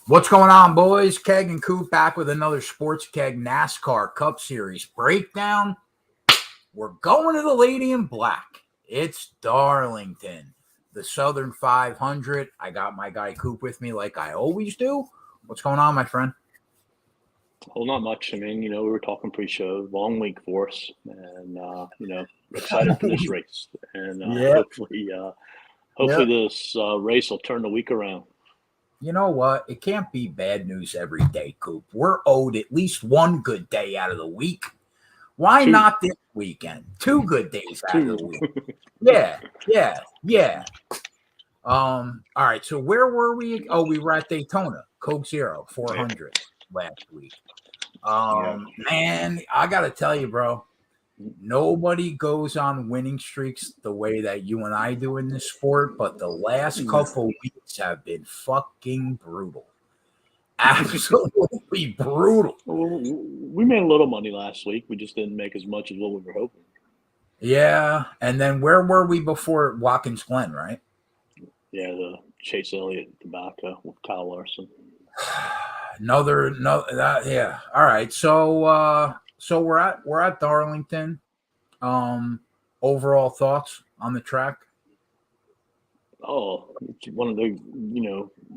What's going on, boys? Keg and Coop back with another Sports Keg NASCAR Cup Series breakdown. We're going to the Lady in Black. It's Darlington, the Southern 500. I got my guy Coop with me like I always do. What's going on, my friend? Well, not much. I mean, we were talking pre-show, long week for us, and excited for this race, and hopefully this race will turn the week around. You know what? It can't be bad news every day, Coop. We're owed at least one good day out of the week. Why not this weekend? 2 good days out of the week. Yeah. All right. So where were we? Oh, we were at Daytona, Coke Zero 400 last week. Man, I gotta tell you, bro. Nobody goes on winning streaks the way that you and I do in this sport, but the last couple weeks have been fucking brutal. Absolutely brutal. We made a little money last week. We just didn't make as much as what we were hoping. Yeah, and then where were we before Watkins Glen, right? Yeah, the Chase Elliott tobacco with Kyle Larson. Yeah. All right. So we're at Darlington. Overall thoughts on the track? Oh, it's one of the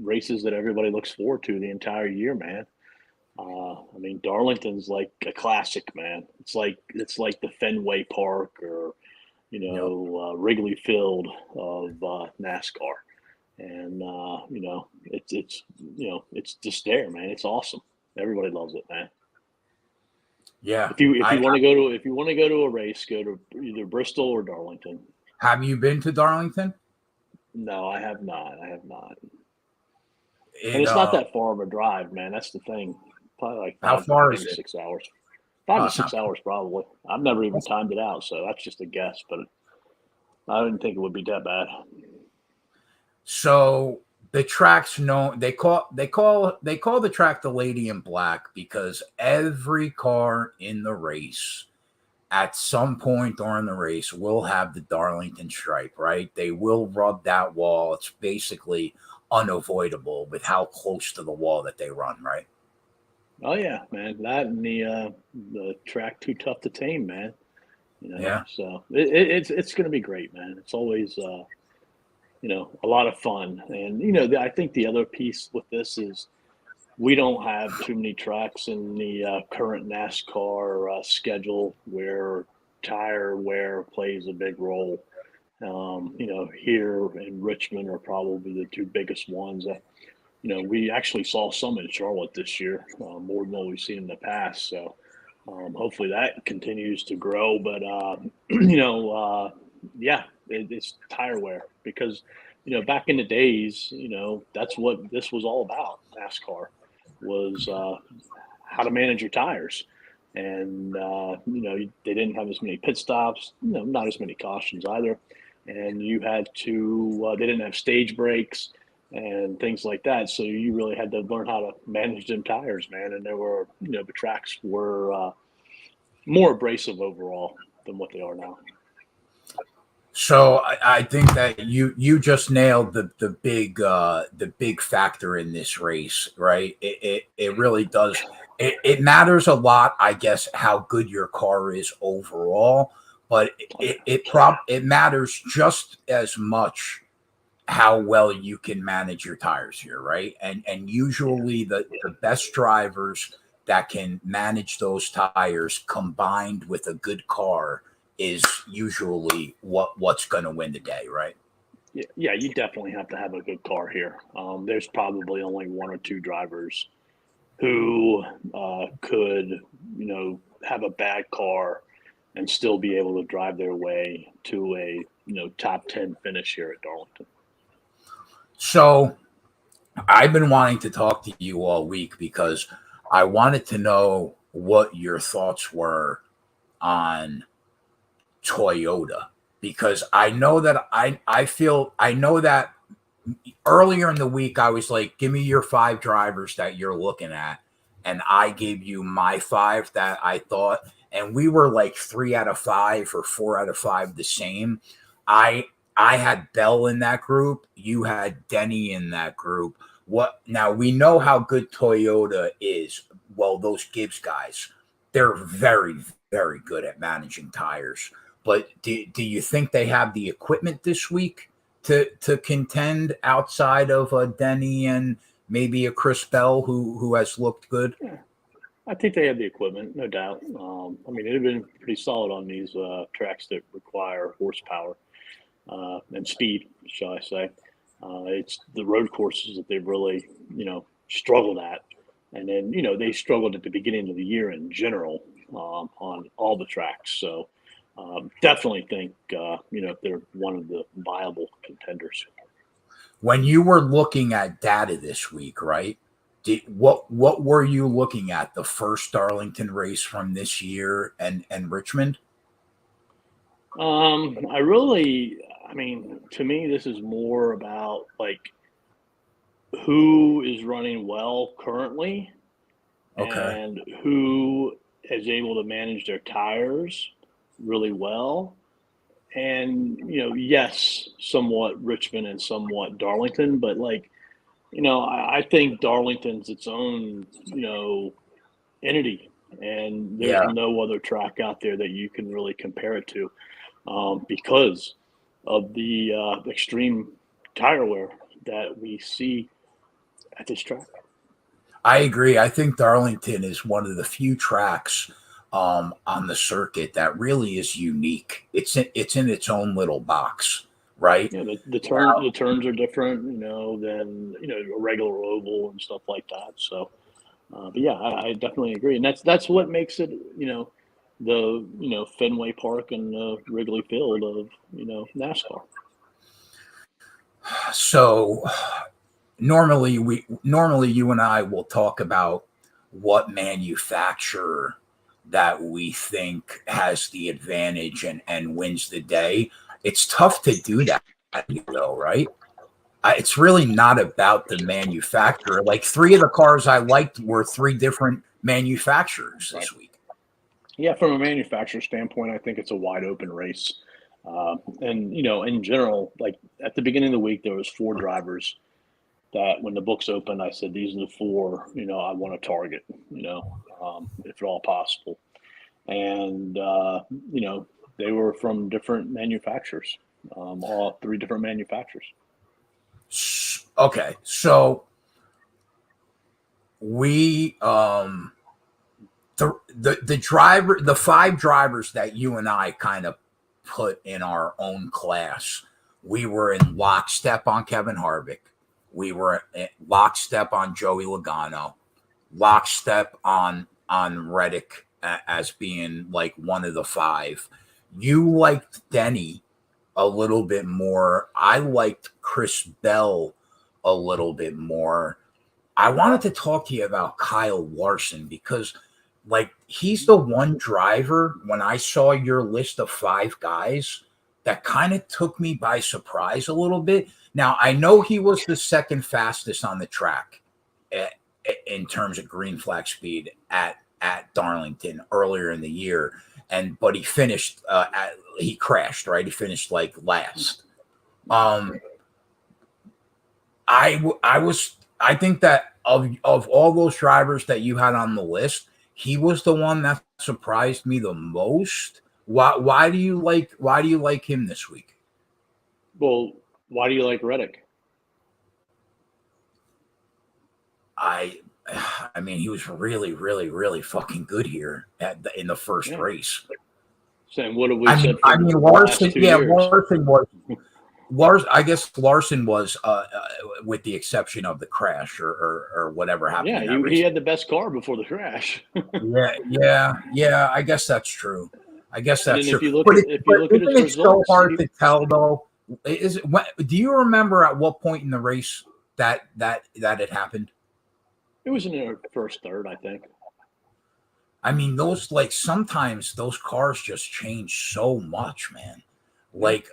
races that everybody looks forward to the entire year, man. I mean, Darlington's like a classic, man. It's like the Fenway Park or Wrigley Field of NASCAR, and it's just there, man. It's awesome. Everybody loves it, man. Yeah. If you want to go to a race, go to either Bristol or Darlington. Have you been to Darlington? No, I have not. And it's not that far of a drive, man. That's the thing. Probably like how far is it? 6 hours. 5 to 6 hours, probably. I've never even timed it out, so that's just a guess. But I didn't think it would be that bad. So the track's known. They call the track the Lady in Black because every car in the race, at some point during the race, will have the Darlington stripe. Right? They will rub that wall. It's basically unavoidable with how close to the wall that they run. Right? Oh yeah, man. That and the track too tough to tame, man. Yeah. So it's going to be great, man. It's always a lot of fun, and I think the other piece with this is we don't have too many tracks in the current NASCAR schedule where tire wear plays a big role. Here in Richmond are probably the 2 biggest ones. We actually saw some in Charlotte this year, more than what we've seen in the past. So hopefully that continues to grow. But, it's tire wear because, back in the days, that's what this was all about. NASCAR was how to manage your tires. And, they didn't have as many pit stops, not as many cautions either. And you had to, they didn't have stage breaks and things like that. So you really had to learn how to manage them tires, man. And there were, the tracks were more abrasive overall than what they are now. So I think that you just nailed the big factor in this race, right? It really does. It matters a lot, I guess, how good your car is overall, but it matters just as much how well you can manage your tires here, right? And usually the best drivers that can manage those tires combined with a good car is usually what's going to win the day, right? Yeah, you definitely have to have a good car here. There's probably only 1 or 2 drivers who could, have a bad car and still be able to drive their way to a, top 10 finish here at Darlington. So I've been wanting to talk to you all week because I wanted to know what your thoughts were on Toyota, because I know that I know that earlier in the week I was like, give me your 5 drivers that you're looking at, and I gave you my 5 that I thought, and we were like 3 out of 5 or 4 out of 5 the same. I had Bell in that group, you had Denny in that group, What now? We know how good Toyota is. Well, those Gibbs guys, they're very, very good at managing tires. But do you think they have the equipment this week to contend outside of Denny and maybe a Chris Bell who has looked good? Yeah, I think they have the equipment, no doubt. I mean, they've been pretty solid on these tracks that require horsepower and speed, shall I say. It's the road courses that they've really, struggled at. And then, they struggled at the beginning of the year in general on all the tracks. So definitely think, they're one of the viable contenders. When you were looking at data this week, right? What were you looking at? The first Darlington race from this year and Richmond? I mean, to me, this is more about like who is running well currently Okay. and who is able to manage their tires really well. And, yes, somewhat Richmond and somewhat Darlington, but like, I think Darlington's its own, entity, and there's Yeah. no other track out there that you can really compare it to because of the extreme tire wear that we see at this track. I agree. I think Darlington is one of the few tracks on the circuit that really is unique. It's in its own little box, right? Yeah, the turns are different, than a regular oval and stuff like that. So, but yeah, I definitely agree, and that's what makes it, the Fenway Park and Wrigley Field of NASCAR. So normally you and I will talk about what manufacturer that we think has the advantage and wins the day. It's tough to do that though, right? It's really not about the manufacturer. Like 3 of the cars I liked were 3 different manufacturers this week. Yeah, from a manufacturer standpoint, I think it's a wide open race. And in general, like at the beginning of the week, there was 4 drivers that when the books opened, I said, these are the 4, I want to target, if at all possible. And, they were from different manufacturers, all 3 different manufacturers. Okay. So we, the 5 drivers that you and I kind of put in our own class, we were in lockstep on Kevin Harvick. We were in lockstep on Joey Logano, lockstep on Reddick as being like one of the 5. You liked Denny a little bit more. I liked Chris Bell a little bit more. I wanted to talk to you about Kyle Larson because like he's the one driver when I saw your list of 5 guys that kind of took me by surprise a little bit. Now, I know he was the second fastest on the track in terms of green flag speed at Darlington earlier in the year. But he finished, he crashed, right? He finished like last. I think that of all those drivers that you had on the list, he was the one that surprised me the most. Why do you like him this week? Well, why do you like Reddick? I mean, he was really, really, really fucking good here in the first race. Saying what have we said? I mean, Larson. Yeah, Larson was. I guess Larson was, with the exception of the crash or whatever happened. Yeah, he had the best car before the crash. yeah. I guess that's true. True. If you look at his results, it's so hard to tell though. Do you remember at what point in the race that it happened? It was in the first third, I think. I mean, sometimes those cars just change so much, man. Like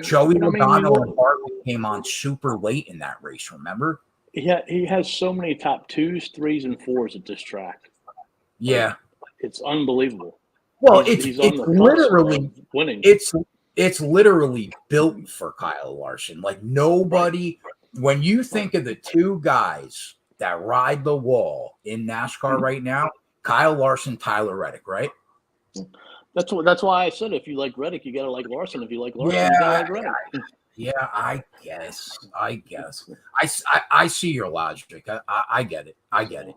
Joey Logano and Hartley came on super late in that race. Remember? Yeah, he has so many top 2s, 3s, and 4s at this track. Yeah, it's unbelievable. Well, it's literally winning. It's literally built for Kyle Larson. Like nobody when you think of the two guys that ride the wall in NASCAR right now, Kyle Larson, Tyler Reddick, right? That's why I said if you like Reddick, you gotta like Larson. If you like Larson, Yeah, you gotta like Reddick. Yeah, I guess. I see your logic. I get it. I get it.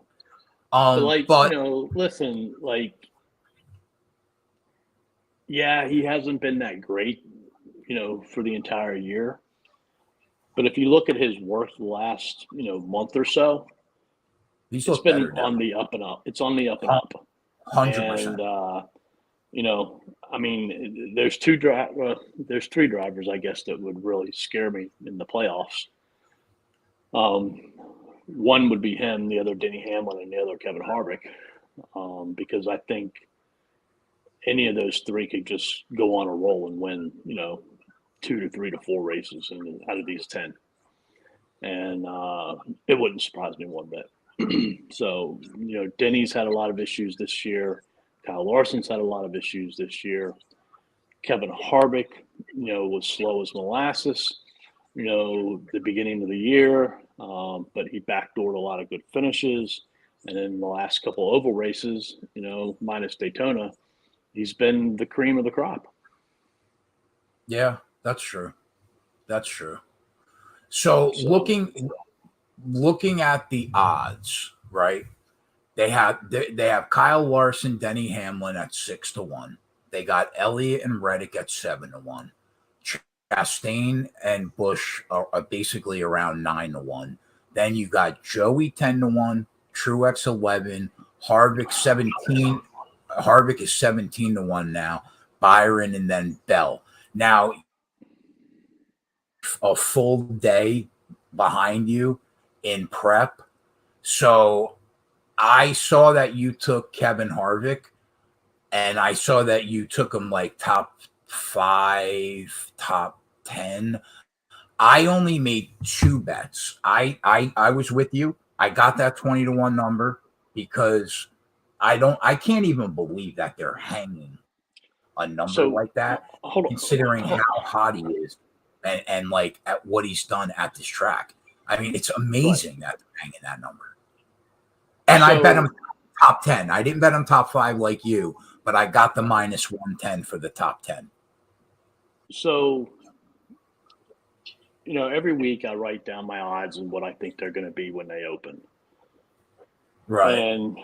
But But listen, yeah, he hasn't been that great, for the entire year. But if you look at his work the last, month or so, he's it's looked been better now. on the up and up. It's on the up and up. 100%. And there's there's three drivers, I guess, that would really scare me in the playoffs. One would be him, the other Denny Hamlin, and the other Kevin Harvick, because I think any of those three could just go on a roll and win, 2 to 3 to 4 races out of these 10. And it wouldn't surprise me one bit. So, Denny's had a lot of issues this year. Kyle Larson's had a lot of issues this year. Kevin Harvick, was slow as molasses, the beginning of the year, but he backdoored a lot of good finishes. And then the last couple oval races, minus Daytona, he's been the cream of the crop. Yeah, that's true. That's true. So looking at the odds, right? They have Kyle Larson, Denny Hamlin at 6-1. They got Elliott and Reddick at 7-1. Chastain and Busch are basically around 9-1. Then you got Joey 10-1, Truex 11, Harvick 17. Harvick is 17-1 now. Byron and then Bell. Now a full day behind you in prep. So I saw that you took Kevin Harvick, and I saw that you took him like top 5, top 10. I only made 2 bets. I was with you. I got that 20-1 number because I can't even believe that they're hanging a number like that, considering how hot he is and like at what he's done at this track. I mean, it's amazing that they're hanging that number. And I bet him top 10. I didn't bet him top 5 like you, but I got the minus 110 for the top 10. So, every week I write down my odds and what I think they're going to be when they open. Right. And,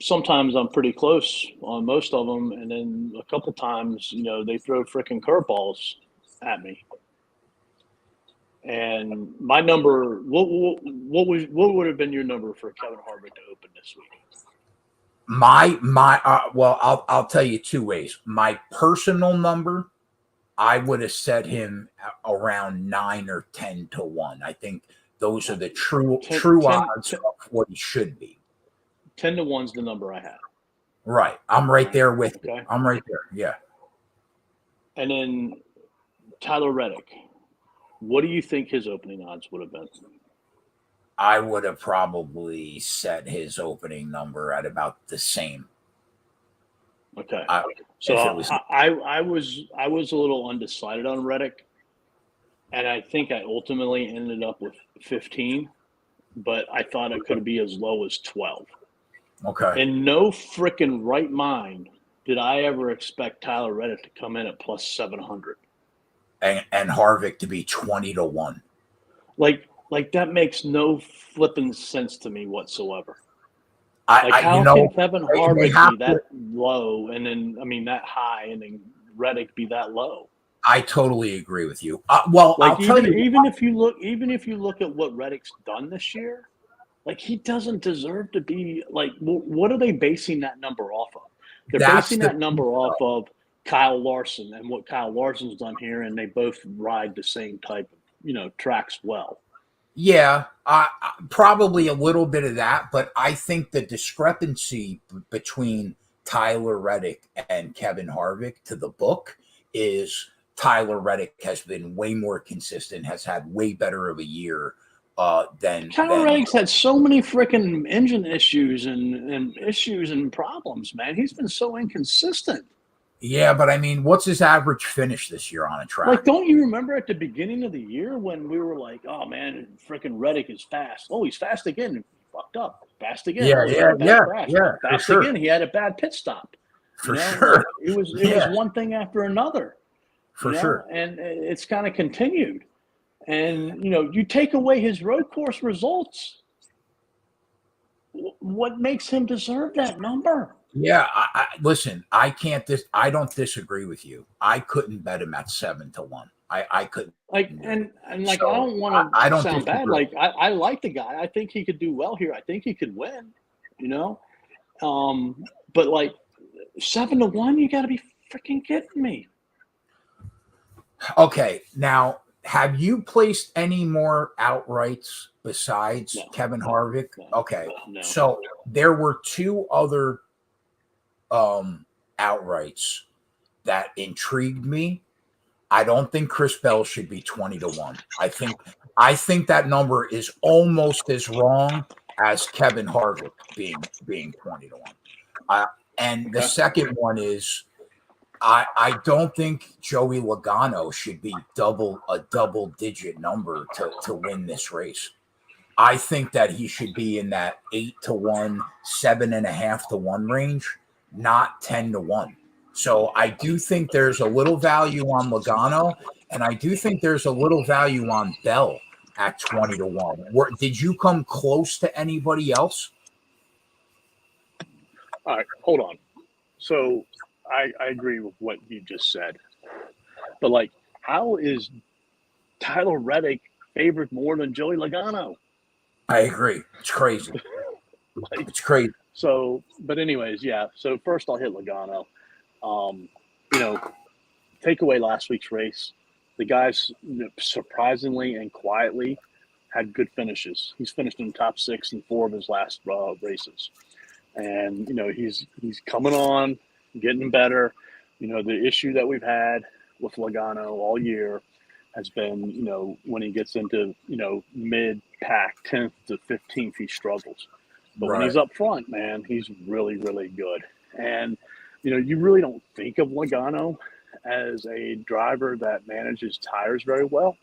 sometimes I'm pretty close on most of them. And then a couple times, they throw freaking curveballs at me. And my number, what would have been your number for Kevin Harvick to open this week? Well, I'll tell you 2 ways. My personal number, I would have set him around 9 or 10-1. I think those are the true odds of what he should be. 10-1's the number I had. Right. I'm right there with you. I'm right there. Yeah. And then Tyler Reddick, what do you think his opening odds would have been? I would have probably set his opening number at about the same. Okay. I was a little undecided on Reddick, and I think I ultimately ended up with 15, but I thought it could be as low as 12. Okay. In no freaking right mind did I ever expect Tyler Reddick to come in at plus 700. And Harvick to be 20-1. Like that makes no flipping sense to me whatsoever. How can Kevin Harvick be that low and then that high and then Reddick be that low? I totally agree with you. I'll tell you, even if you look at what Reddick's done this year, he doesn't deserve to be what are they basing that number off of? They're basing that number off of Kyle Larson and what Kyle Larson's done here, and they both ride the same type of tracks well. Yeah, probably a little bit of that, but I think the discrepancy between Tyler Reddick and Kevin Harvick to the book is Tyler Reddick has been way more consistent, has had way better of a year than Tyler Reddick's had so many freaking engine issues and issues and problems, man. He's been so inconsistent. Yeah, but I mean, what's his average finish this year on a track? Like, don't you remember at the beginning of the year when we were like, "Oh man, freaking Reddick is fast. Oh, he's fast again. He fucked up. Fast again. Yeah, Oh, he yeah, had a bad yeah, crash. yeah, for Fast sure, again. He had a bad pit stop." for Like, sure. it was Yeah, one thing after another. for sure. And it's kind of continued. And you take away his road course results, what makes him deserve that number? Yeah, listen. I don't disagree with you. I couldn't bet him at 7-1. I couldn't. Like, do it. and like, So I don't want I to don't sound bad. disagree. Like, I like the guy. I think he could do well here. I think he could win. You know, but like 7-1, you got to be freaking kidding me. Okay, now have you placed any more outrights besides No. Kevin Harvick? No. Okay, No. so there were two other outrights that intrigued me. I don't think Chris Bell should be 20-1. I think that number is almost as wrong as Kevin Harvick being 20-1. And the second one is I don't think Joey Logano should be a double digit number to win this race. I think that he should be in that 8-1, 7.5-1 range, not 10-1. So I do think there's a little value on Logano, and I do think there's a little value on Bell at 20-1. Did you come close to anybody else? All right, hold on. So I agree with what you just said. But, like, how is Tyler Reddick favored more than Joey Logano? I agree. It's crazy. It's crazy. So, but anyways, yeah. So first I'll hit Logano. Take away last week's race. The guys surprisingly and quietly had good finishes. He's finished in the top 6 in 4 of his last races. And, he's coming on, getting better. The issue that we've had with Logano all year has been, when he gets into, mid-pack, 10th to 15th, he struggles. But when he's up front, man, he's really, really good. And, you really don't think of Logano as a driver that manages tires very well.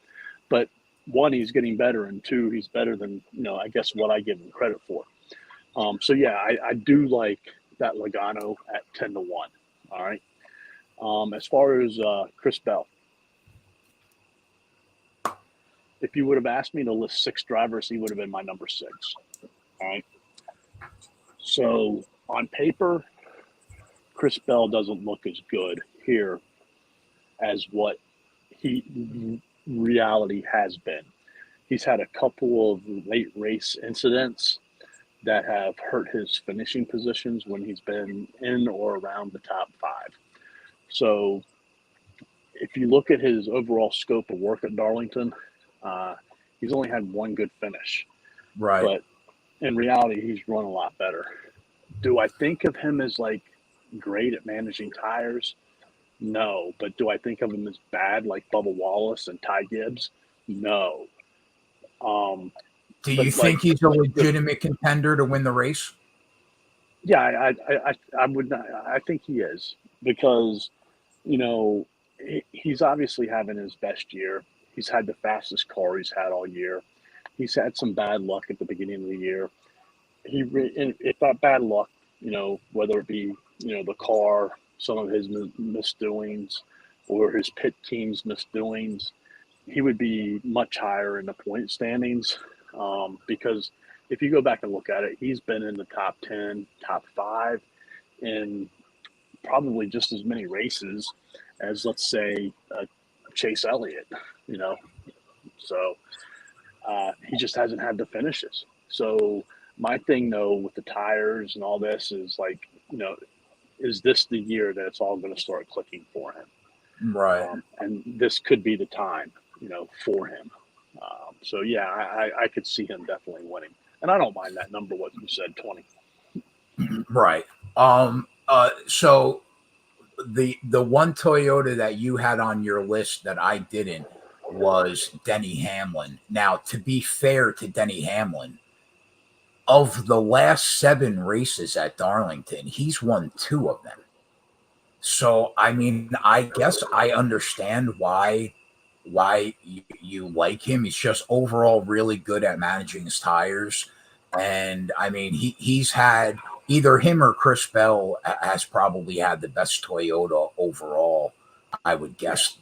But one, he's getting better, and two, he's better than, I guess what I give him credit for. So, yeah, I do like that Logano at 10-1. All right. As far as Chris Bell, if you would have asked me to list 6 drivers, he would have been my number 6. All right. So on paper, Chris Bell doesn't look as good here as what he reality has been. He's had a couple of late race incidents that have hurt his finishing positions when he's been in or around the top 5. So if you look at his overall scope of work at Darlington, he's only had one good finish. Right. But in reality, he's run a lot better. Do I think of him as like great at managing tires? No. But do I think of him as bad like Bubba Wallace and Ty Gibbs? No. Do you think he's a legitimate contender to win the race? Yeah, I would not. I think he is because, he's obviously having his best year. He's had the fastest car he's had all year. He's had some bad luck at the beginning of the year. If that bad luck, whether it be, the car, some of his misdoings, or his pit team's misdoings, he would be much higher in the point standings. Because if you go back and look at it, he's been in the top 10, top 5 in probably just as many races as, let's say, Chase Elliott, So he just hasn't had the finishes. So my thing, though, with the tires and all this is like, is this the year that it's all going to start clicking for him? Right. And this could be the time, for him. So, yeah, I could see him definitely winning. And I don't mind that number, what you said, 20. Right. So the one Toyota that you had on your list that I didn't was Denny Hamlin. Now, to be fair to Denny Hamlin, of the last 7 races at Darlington, he's won 2 of them. So I mean, I guess I understand why you like him. He's just overall really good at managing his tires. And I mean, he's had either him or Chris Bell has probably had the best Toyota overall, I would guess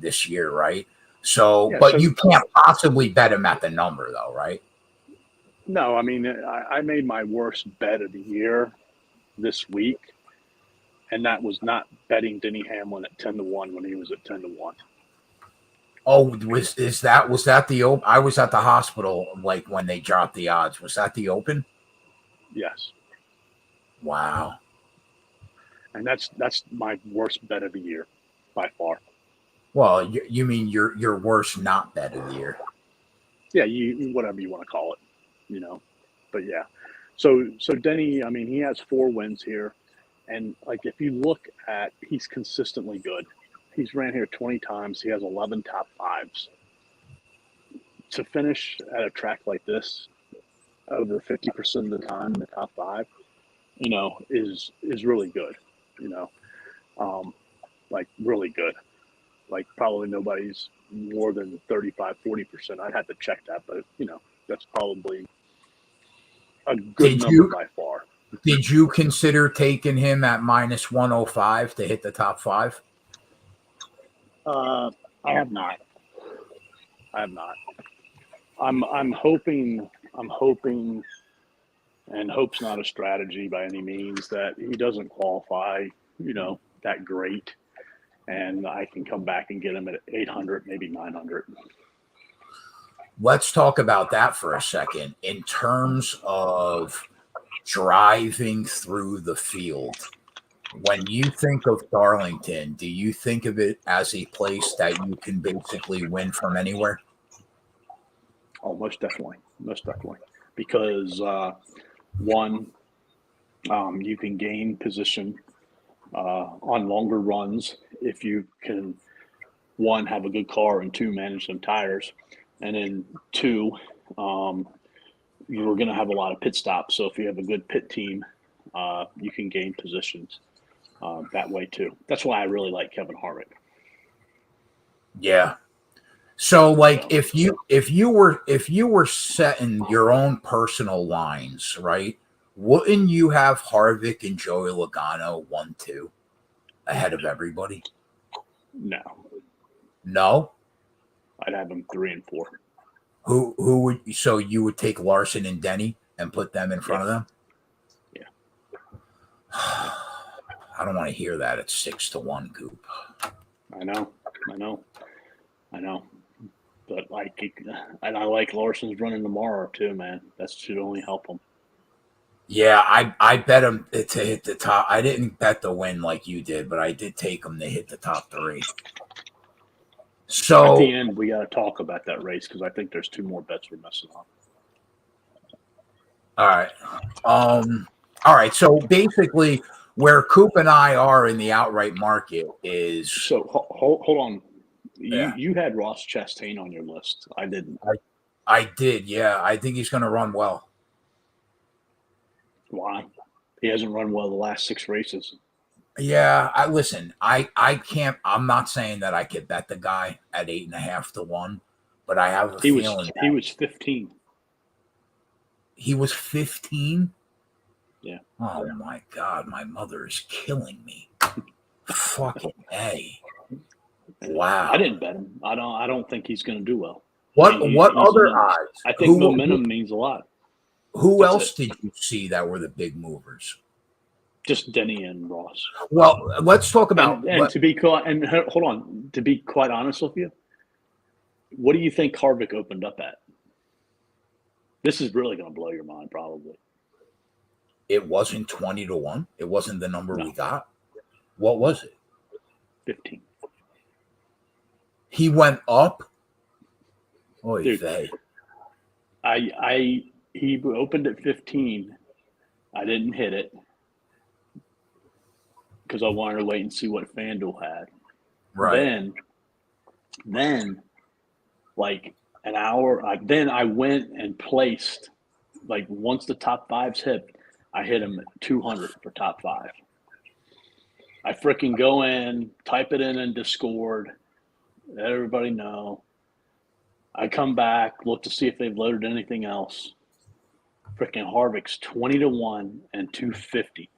this year, right? So, Yeah. but So you can't possibly bet him at the number though, right? no, I mean, I made my worst bet of the year this week, and that was not betting Denny Hamlin at 10-1 when he was at 10-1. Oh, was that the open? I was at the hospital like when they dropped the odds. Was that the open? Yes, Wow. and that's my worst bet of the year by far. Well, you mean your worst not bet of the year? Yeah, you whatever you want to call it, you know. But yeah, so Denny, I mean, he has 4 wins here, and like if you look at, he's consistently good. He's ran here 20 times. He has 11 top 5s. To finish at a track like this, over 50% of the time in the top 5, you know, is really good. You know, like really good. Like probably nobody's more than 35-40%. I'd have to check that, but you know, that's probably a good number by far. Did you consider taking him at minus 105 to hit the top 5? I have not. I'm hoping, and hope's not a strategy by any means, that he doesn't qualify, you know, that great, and I can come back and get him at 800, maybe 900. Let's talk about that for a second. In terms of driving through the field, when you think of Darlington, do you think of it as a place that you can basically win from anywhere? Oh, most definitely. Because one, you can gain position on longer runs if you can, one, have a good car, and two, manage some tires. And then two, you're going to have a lot of pit stops. So if you have a good pit team, you can gain positions that way too. That's why I really like Kevin Harvick. Yeah. So like if you were setting your own personal lines, right? Wouldn't you have Harvick and Joey Logano 1-2 ahead of everybody? No? I'd have them 3 and 4. Who would, so you would take Larson and Denny and put them in front of them? Yeah. I don't want to hear that. It's 6-1, Coop. I know. But and I like Larson's running tomorrow too, man. That should only help him. Yeah, I bet him to hit the top. I didn't bet the win like you did, but I did take him to hit the top 3. So at the end, we got to talk about that race because I think there's 2 more bets we're messing up. All right. So basically, where Coop and I are in the outright market is. So hold on. You had Ross Chastain on your list. I didn't. I did. Yeah, I think he's going to run well. Why? He hasn't run well the last 6 races. Yeah, I can't. I'm not saying that I could bet the guy at 8.5-1, but I have a feeling he was 15. He was 15. Yeah. Oh my God, my mother is killing me. Fucking A. Wow. I didn't bet him. I don't think he's going to do well. What other odds? I think momentum means a lot. Who else did you see that were the big movers? Just Denny and Ross. Well, let's talk about to be quite honest with you, what do you think Harvick opened up at? This is really going to blow your mind, probably. It wasn't 20-1. It wasn't the number we got. What was it? 15. He went up. Oy Dude, vey. He opened at 15. I didn't hit it because I wanted to wait and see what FanDuel had. Right. Then like an hour, then I went and placed, like once the top 5s hit, I hit him at 200 for top 5. I freaking go in, type it in Discord, let everybody know. I come back, look to see if they've loaded anything else. Freaking Harvick's 20-1 and 250.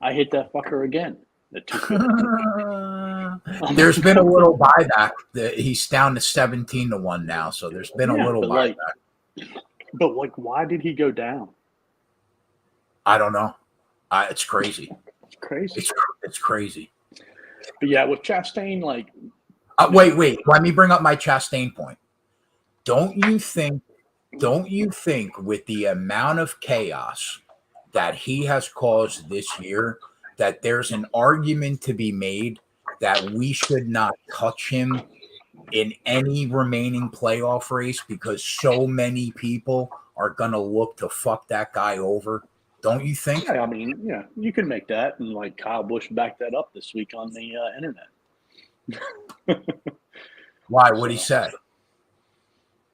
I hit that fucker again at 250. There's been a little buyback. He's down to 17-1 now, so there's been a little buyback. But why did he go down? I don't know. It's crazy. It's crazy. It's crazy. But yeah, with Chastain, wait. Let me bring up my Chastain point. Don't you think with the amount of chaos that he has caused this year, that there's an argument to be made that we should not touch him in any remaining playoff race because so many people are going to look to fuck that guy over? Don't you think? Yeah, I mean, yeah, you can make that. And Kyle Busch backed that up this week on the internet. Why? What'd he say?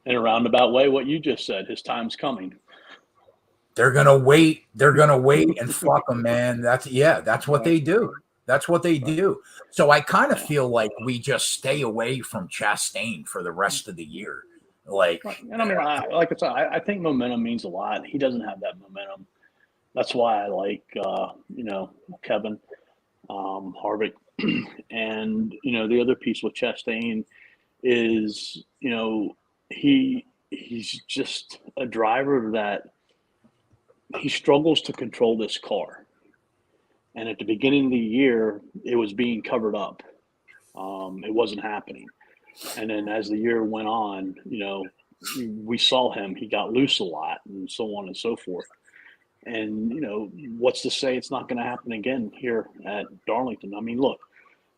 In a roundabout way, what you just said, his time's coming. They're gonna wait and fuck him, man. That's what they do. That's what they do. So I kind of feel like we just stay away from Chastain for the rest of the year. And I mean, I think momentum means a lot. He doesn't have that momentum. That's why I like, Kevin, Harvick, and the other piece with Chastain is, he's just a driver that he struggles to control this car. And at the beginning of the year, it was being covered up. It wasn't happening. And then as the year went on, we saw him. He got loose a lot and so on and so forth. And, what's to say it's not going to happen again here at Darlington? I mean, look,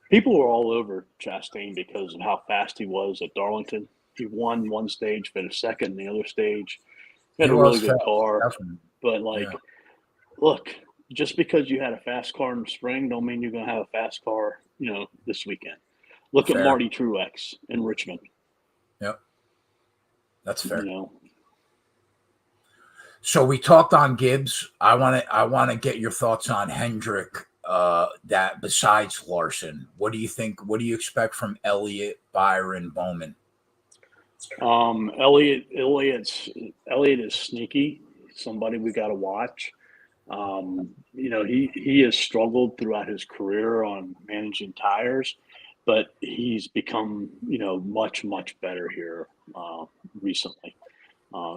people were all over Chastain because of how fast he was at Darlington. He won one stage, finished second in the other stage. He had a really good car. Definitely. But, look, just because you had a fast car in the spring don't mean you're going to have a fast car, this weekend. Look at Marty Truex in Richmond. Yep. That's fair. So we talked on Gibbs. I want to get your thoughts on Hendrick. That besides Larson, what do you think? What do you expect from Elliott, Byron, Bowman? Elliott is sneaky. Somebody we got to watch. He has struggled throughout his career on managing tires, but he's become much better here recently.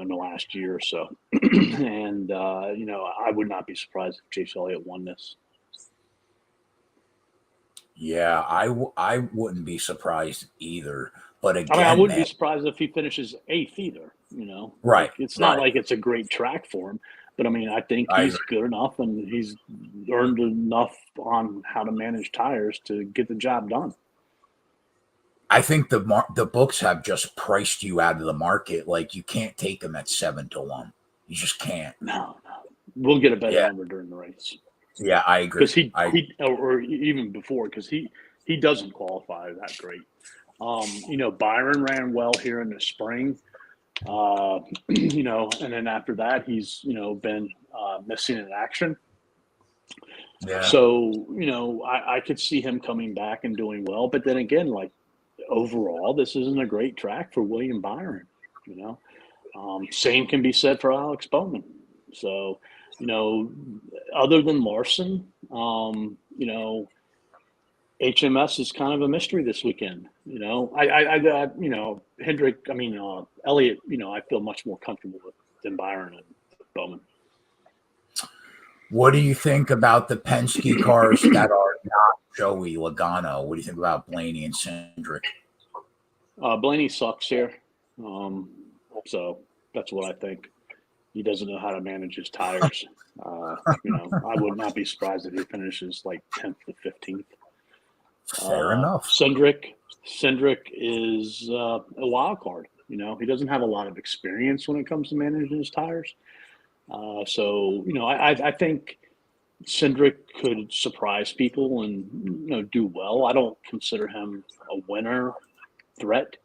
In the last year or so. And, I would not be surprised if Chase Elliott won this. Yeah, I wouldn't be surprised either. But again, I wouldn't be surprised if he finishes 8th either, Right. It's not like it's a great track for him. But, I think he's good enough and he's learned enough on how to manage tires to get the job done. I think the books have just priced you out of the market. You can't take them at 7-1. You just can't. No. We'll get a better number during the race. Yeah, I agree. Because he or even before, because he doesn't qualify that great. Byron ran well here in the spring. And then after that, he's been missing in action. Yeah. So I could see him coming back and doing well. But then again, overall, this isn't a great track for William Byron. Same can be said for Alex Bowman. So, other than Larson, HMS is kind of a mystery this weekend. Hendrick. Elliott. I feel much more comfortable with than Byron and Bowman. What do you think about the Penske cars that are not Joey Logano? What do you think about Blaney and Cindric? Blaney sucks here. So that's what I think. He doesn't know how to manage his tires. I would not be surprised if he finishes 10th to 15th. Fair enough. Cindric is a wild card. He doesn't have a lot of experience when it comes to managing his tires. I think Cindric could surprise people and do well. I don't consider him a winner threat,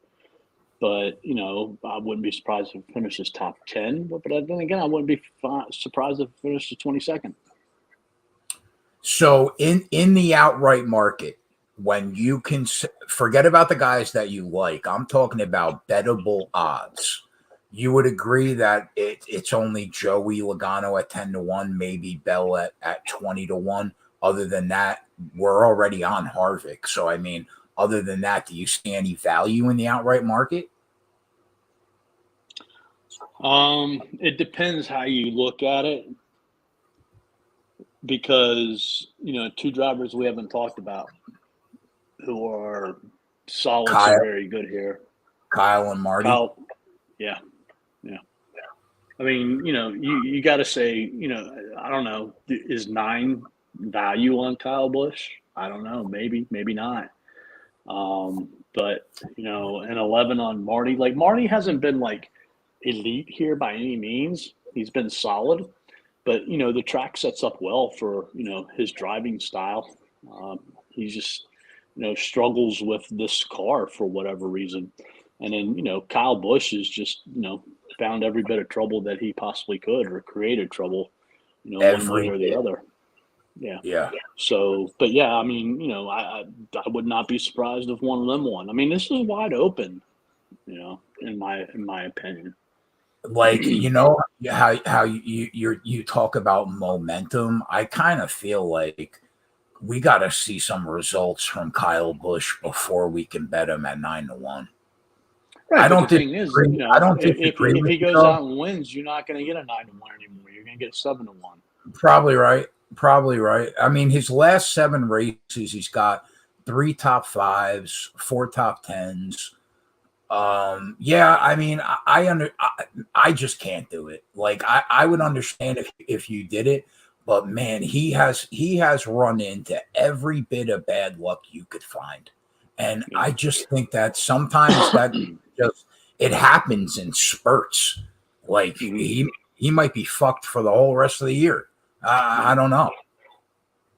but I wouldn't be surprised if he finishes top 10. But then again, I wouldn't be surprised if he finishes 22nd. So in the outright market, when you can forget about the guys that you like, I'm talking about bettable odds. You would agree that it's only Joey Logano at 10-1, maybe Bell at 20-1. Other than that, we're already on Harvick. So I mean, other than that, do you see any value in the outright market? It depends how you look at it, because two drivers we haven't talked about who are solid and very good here. Kyle and Marty. Yeah. I mean, you got to say, I don't know, is 9 value on Kyle Busch? I don't know, maybe not. But an 11 on Marty. Like, Marty hasn't been like elite here by any means. He's been solid, but the track sets up well for his driving style. He just struggles with this car for whatever reason. And then Kyle Busch is just found every bit of trouble that he possibly could, or created trouble one way or the other. Yeah. So, but yeah, I mean, I would not be surprised if one of them won. I mean, this is wide open, in my opinion. Like, how you talk about momentum. I kind of feel like we got to see some results from Kyle Busch before we can bet him at 9-1. Right, I don't think. I don't think if he goes out and wins, you're not going to get a 9-1 anymore. You're going to get 7-1. Probably right. I mean, his last 7 races, he's got 3 top 5s, 4 top 10s. Yeah, I mean, I just can't do it. Like, I would understand if you did it, but man, he has run into every bit of bad luck you could find. And I just think that sometimes that it happens in spurts. Like, he might be fucked for the whole rest of the year. I don't know.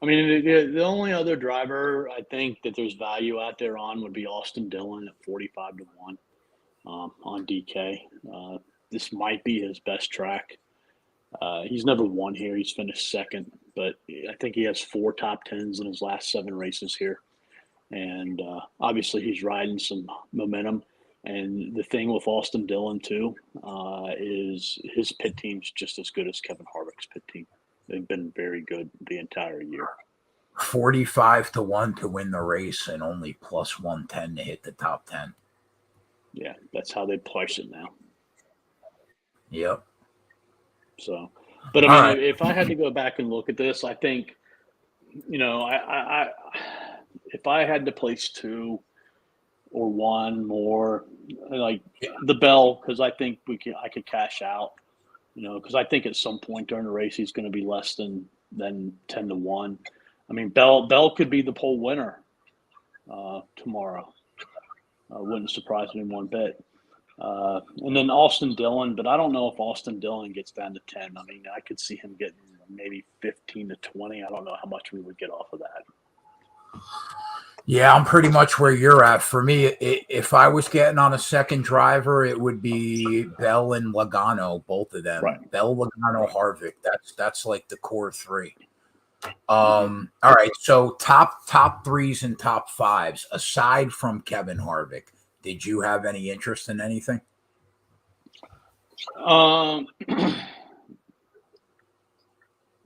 I mean, the only other driver I think that there's value out there on would be Austin Dillon at 45-1 on DK. This might be his best track. He's never won here. He's finished second, but I think he has 4 top 10s in his last 7 races here. And obviously he's riding some momentum. And the thing with Austin Dillon, too, is his pit team's just as good as Kevin Harvick's pit team. They've been very good the entire year. 45-1 to win the race and only plus 110 to hit the top 10. Yeah, that's how they price it now. Yep. So, but I mean, if I had to go back and look at this, I think, I if I had to place 2 or 1 more, like the Bell, because I think I could cash out. Because I think at some point during the race he's going to be less than 10-1. I mean, Bell could be the pole winner tomorrow. Wouldn't surprise me one bit. And then Austin Dillon, but I don't know if Austin Dillon gets down to 10. I mean, I could see him getting maybe 15-20. I don't know how much we would get off of that. Yeah, I'm pretty much where you're at. For me, if I was getting on a second driver, it would be Bell and Logano, both of them. Right. Bell, Logano, Harvick. That's like the core 3. All right. So top 3s and top 5s, aside from Kevin Harvick, did you have any interest in anything?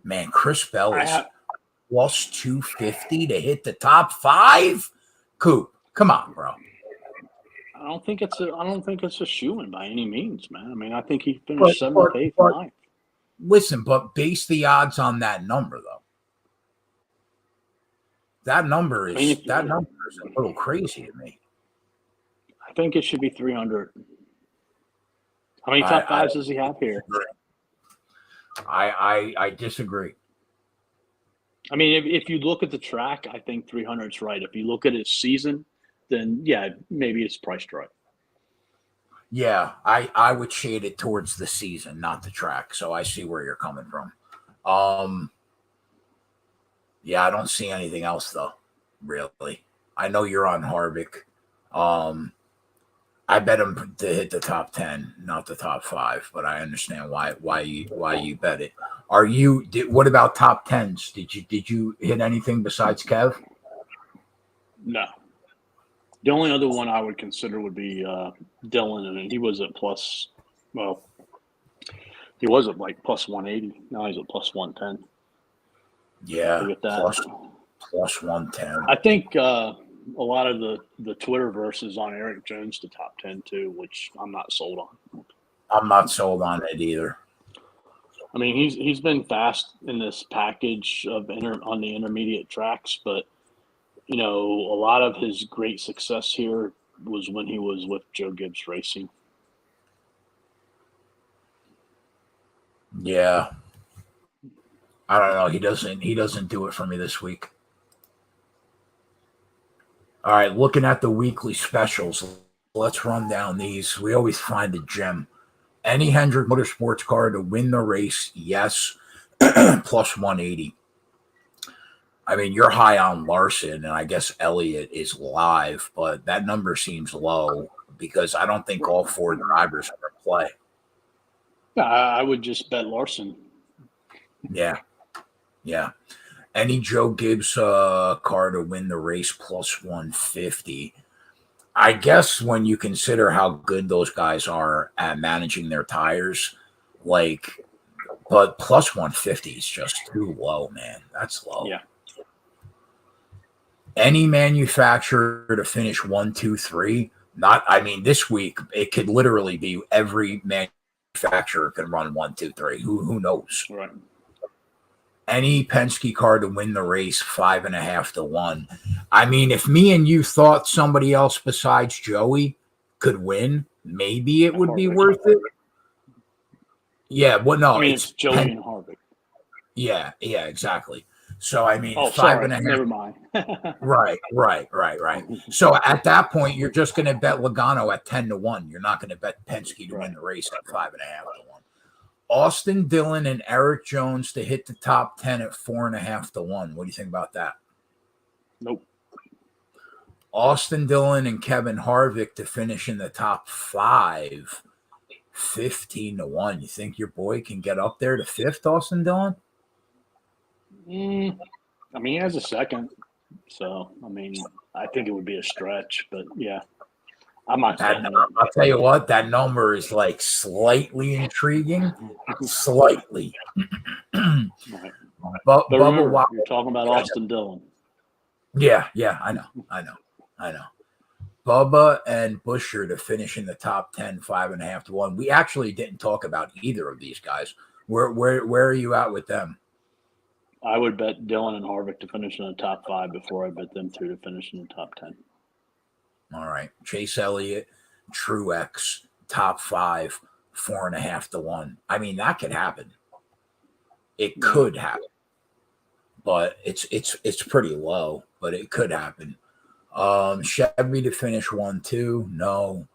Man, Chris Bell is plus 250 to hit the top 5. Coop, come on, bro. I don't think it's a shoo-in by any means, man. I mean, I think he finished 7th, 8th, 9th. Listen, but base the odds on that number, though. That number is a little crazy to me. I think it should be 300. How many top 5s does he have here? I disagree. I mean, if you look at the track, I think 300 is right. If you look at his season, then yeah, maybe it's priced right. Yeah, I would shade it towards the season, not the track. So I see where you're coming from. Yeah, I don't see anything else though. Really, I know you're on Harvick. I bet him to hit the top 10, not the top 5, but I understand why you bet it. What about top tens? Did you hit anything besides Kev? No. The only other one I would consider would be Dylan, and he was at he was at like plus 180. Now he's at plus 110. Yeah, Look at that. plus 110. I think a lot of the Twitterverse is on Eric Jones to top 10 too, which I'm not sold on. I'm not sold on it either. I mean, he's been fast in this package of on the intermediate tracks, but a lot of his great success here was when he was with Joe Gibbs Racing. Yeah. I don't know. He doesn't do it for me this week. All right, looking at the weekly specials, let's run down these. We always find a gem. Any Hendrick Motorsports car to win the race, yes, plus 180. I mean, you're high on Larson, and I guess Elliott is live, but that number seems low because I don't think all four drivers are going to play. I would just bet Larson. Yeah. Any Joe Gibbs car to win the race, plus 150. I guess when you consider how good those guys are at managing their tires, but plus 150 is just too low, man. That's low. Yeah. Any manufacturer to finish 1, 2, 3. This week it could literally be every manufacturer can run 1, 2, 3. Who knows? Right. Any Penske car to win the race, 5.5 to 1. I mean, if me and you thought somebody else besides Joey could win, maybe it would be worth it. Yeah, well, no, it's Joey and Harvick. Yeah, exactly. So I mean, 5.5. Never mind. Right. So at that point, you're just going to bet Logano at 10 to 1. You're not going to bet Penske to win the race at 5.5 to 1. Austin Dillon and Eric Jones to hit the top 10 at 4.5 to 1. What do you think about that? Nope. Austin Dillon and Kevin Harvick to finish in the top 5, 15 to 1. You think your boy can get up there to 5th, Austin Dillon? He has a second. So, I think it would be a stretch, but yeah. I'm not saying that. I'll tell you what, that number is slightly intriguing. Slightly. Right. But remember, you're talking about Austin Dillon. Yeah, I know. Bubba and Busher to finish in the top 10, 5.5 to 1. We actually didn't talk about either of these guys. Where are you at with them? I would bet Dillon and Harvick to finish in the top 5 before I bet them two to finish in the top 10. All right. Chase Elliott, Truex, top 5, 4.5 to 1. I mean, that could happen. It could happen. But it's pretty low, but it could happen. Chevy to finish 1, 2. No.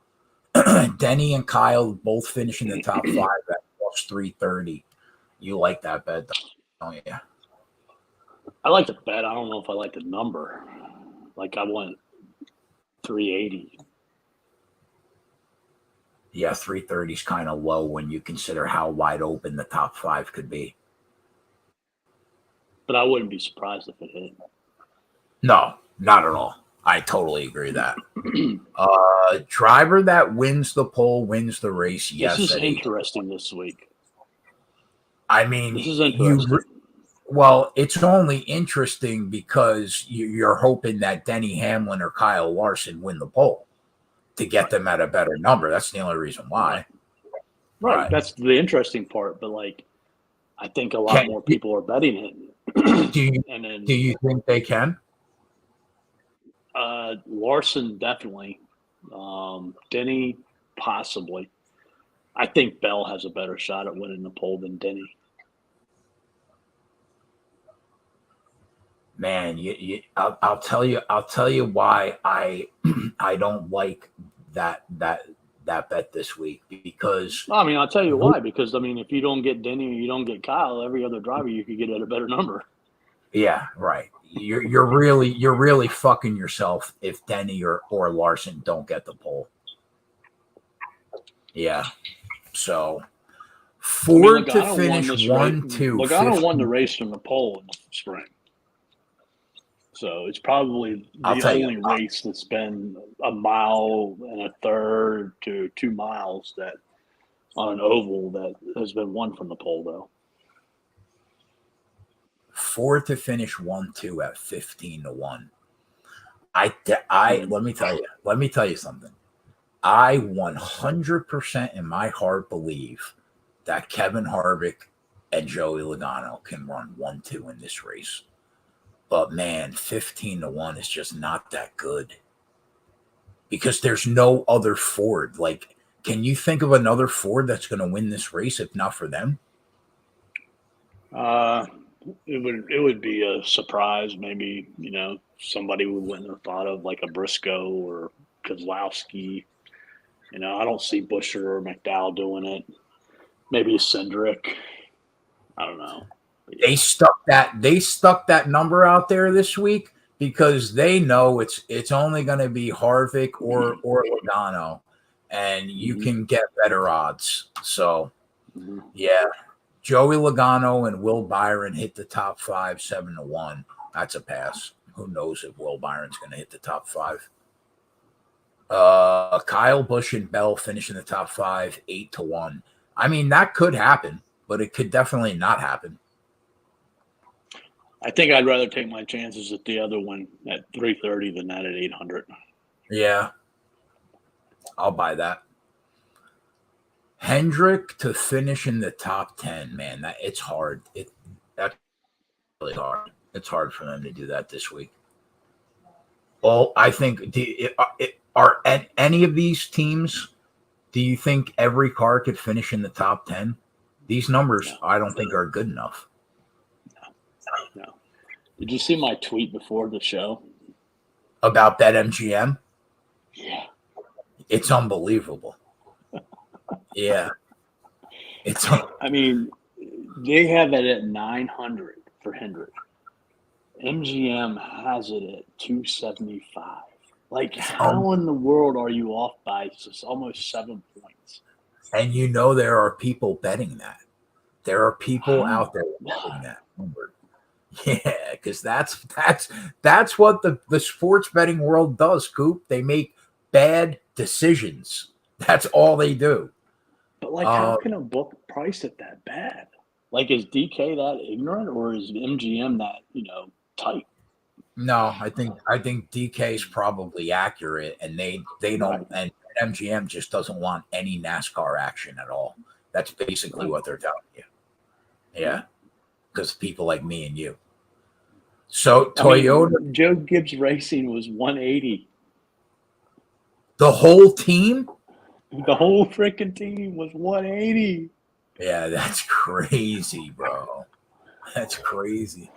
Denny and Kyle both finish in the top 5 at plus 330. You like that bet, don't you? I like the bet. I don't know if I like the number. I want 380. Yeah, 330 is kind of low when you consider how wide open the top 5 could be. But I wouldn't be surprised if it hit. No, not at all. I totally agree with that. Driver that wins the pole wins the race. Yes, this is interesting this week. I mean, this is interesting. Well, it's only interesting because you're hoping that Denny Hamlin or Kyle Larson win the pole to get them at a better number. That's the only reason why. Right. That's the interesting part. But I think a lot more people are betting it. Do you think they can? Larson definitely. Denny possibly. I think Bell has a better shot at winning the pole than Denny. Man, I'll tell you why I don't like that bet this week because I'll tell you why, because if you don't get Denny or you don't get Kyle, every other driver you could get at a better number. Yeah, right. You're really fucking yourself if Denny or Larson don't get the pole. Yeah. So Ford to Logano won finish this 1-2. Logano won the race from the pole in the spring. So it's probably the only race that's been a mile and a third to 2 miles that on an oval that has been won from the pole, though. Ford to finish 1-2 at 15-1. Let me tell you something. I 100% in my heart believe that Kevin Harvick and Joey Logano can run 1-2 in this race. But man, 15-1 is just not that good because there's no other Ford. Like, can you think of another Ford that's going to win this race if not for them? It would be a surprise. Maybe, somebody we wouldn't have thought of, like a Briscoe or Kozlowski. I don't see Buescher or McDowell doing it. Maybe a Cindric. I don't know. Yeah. They stuck that number out there this week because they know it's only going to be Harvick or Logano, and you can get better odds. So, yeah, Joey Logano and Will Byron hit the top 5 7-1. That's a pass. Who knows if Will Byron's going to hit the top 5? Kyle Busch and Bell finish in the top 5 8-1. I mean, that could happen, but it could definitely not happen. I think I'd rather take my chances at the other one at 330 than that at 800. Yeah, I'll buy that. Hendrick to finish in the top 10, man, it's hard. That's really hard. It's hard for them to do that this week. Well, I think are at any of these teams, do you think every car could finish in the top 10? These numbers, I don't think are good enough. No. Did you see my tweet before the show? About that MGM? Yeah. It's unbelievable. Yeah. I mean, they have it at 900 for Hendrick. MGM has it at 275. Like, how in the world are you off by just almost 7 points? And there are people betting that. There are people out there betting that number. Yeah, because that's what the sports betting world does, Coop. They make bad decisions. That's all they do. But how can a book price it that bad? Like, is DK that ignorant, or is MGM that tight? No, I think DK is probably accurate, and they don't, and MGM just doesn't want any NASCAR action at all. That's basically what they're telling you. Yeah, because people like me and you. So Toyota, Joe Gibbs Racing was 180. The whole team? The whole freaking team was 180. Yeah, that's crazy, bro. That's crazy.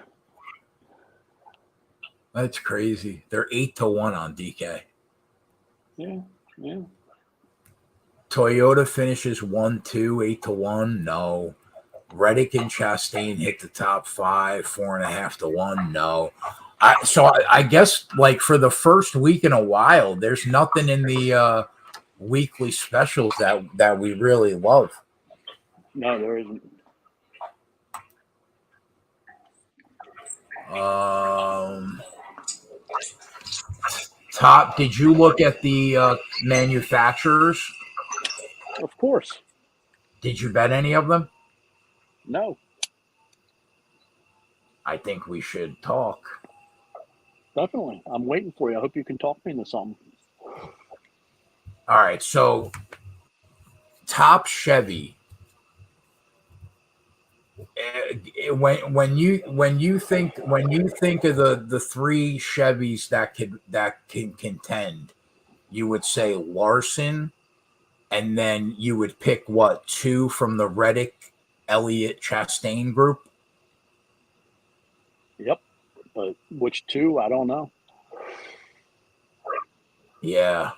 That's crazy. They're 8-1 on DK. Yeah. Toyota finishes 1-2, 8-1. No. Reddick and Chastain hit the top 5, 4.5-1. No. I guess like for the first week in a while, there's nothing in the weekly specials that we really love. No, there isn't. Top. Did you look at the manufacturers? Of course. Did you bet any of them? No. I think we should talk. Definitely. I'm waiting for you. I hope you can talk me into something. All right. So, top Chevy. When you think of the 3 Chevys that can contend, you would say Larson, and then you would pick 2 from the Reddick, Elliott, Chastain group. Yep, but which 2? I don't know. Yeah.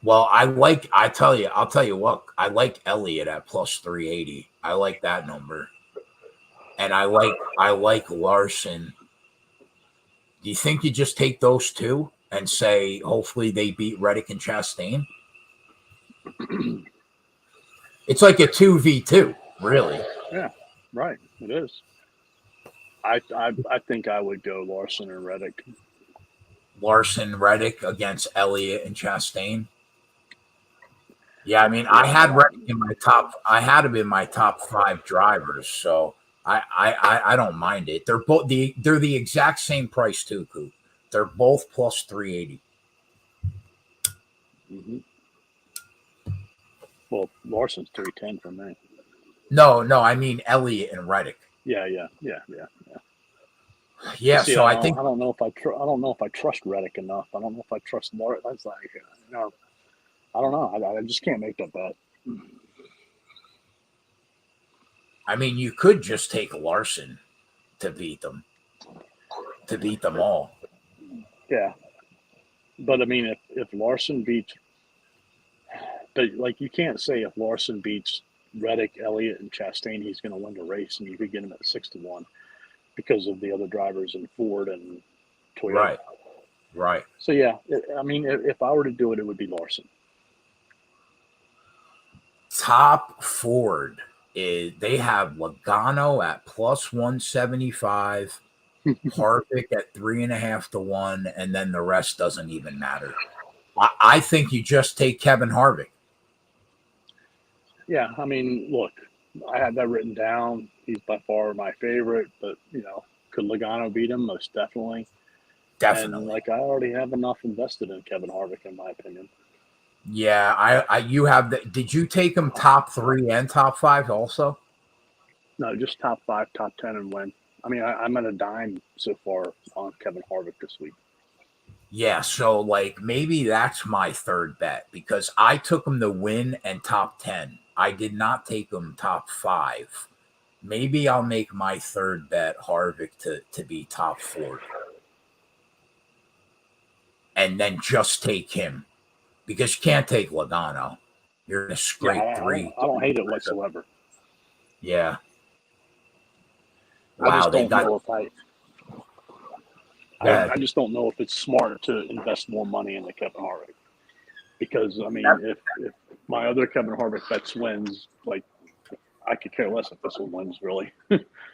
Well, I'll tell you what, I like Elliott at plus 380. I like that number. And I like Larson. Do you think you just take those 2 and say hopefully they beat Reddick and Chastain? It's like a 2v2, really. Yeah, right. It is. I think I would go Larson and Reddick. Larson, Reddick against Elliott and Chastain. Yeah, I mean, Yeah, I had Reddick in my top. I had him in my top 5 drivers, so I don't mind it. They're both they're the exact same price too, Coop. They're both plus 380. Mm-hmm. Well, Larson's 310 for me. No, I mean Elliott and Reddick. Yeah. Yeah, See, so I think I don't know if I trust Reddick enough. I don't know if I trust Larson. That's like, I don't know. I just can't make that bet. I mean you could just take Larson to beat them all. Yeah, but I mean, if Larson beats, but like you can't say if Larson beats Reddick, Elliott, and Chastain, he's going to win the race, and you could get him at 6-1 because of the other drivers in Ford and Toyota. Right. So yeah, I mean, if I were to do it, it would be Larson. Top Ford is they have Logano at plus 175, Harvick at 3.5 to 1, and then the rest doesn't even matter. I think you just take Kevin Harvick. Yeah, I mean, look, I had that written down. He's by far my favorite, but could Logano beat him? Most definitely. Definitely. And I already have enough invested in Kevin Harvick, in my opinion. Yeah, you have the. Did you take him top 3 and top 5 also? No, just top 5, top 10, and win. I mean, I'm at a dime so far on Kevin Harvick this week. Yeah, so maybe that's my third bet because I took him to win and top 10. I did not take him top 5. Maybe I'll make my third bet Harvick to be top 4. And then just take him. Because you can't take Logano. You're going to scrape 3. I don't hate it whatsoever. Yeah. I just don't know if it's smart to invest more money into Kevin Harvick. Because, I mean, if my other Kevin Harvick bets wins, I could care less if this one wins, really.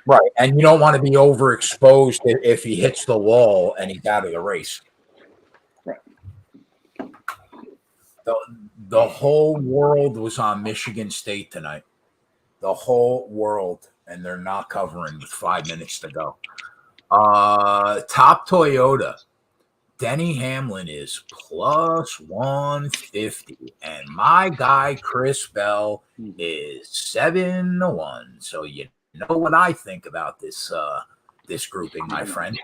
Right. And you don't want to be overexposed if he hits the wall and he's out of the race. Right. The whole world was on Michigan State tonight. The whole world. And they're not covering with 5 minutes to go. Top Toyota. Denny Hamlin is plus 150. And my guy, Chris Bell, is 7-1. So you know what I think about this grouping, my friend.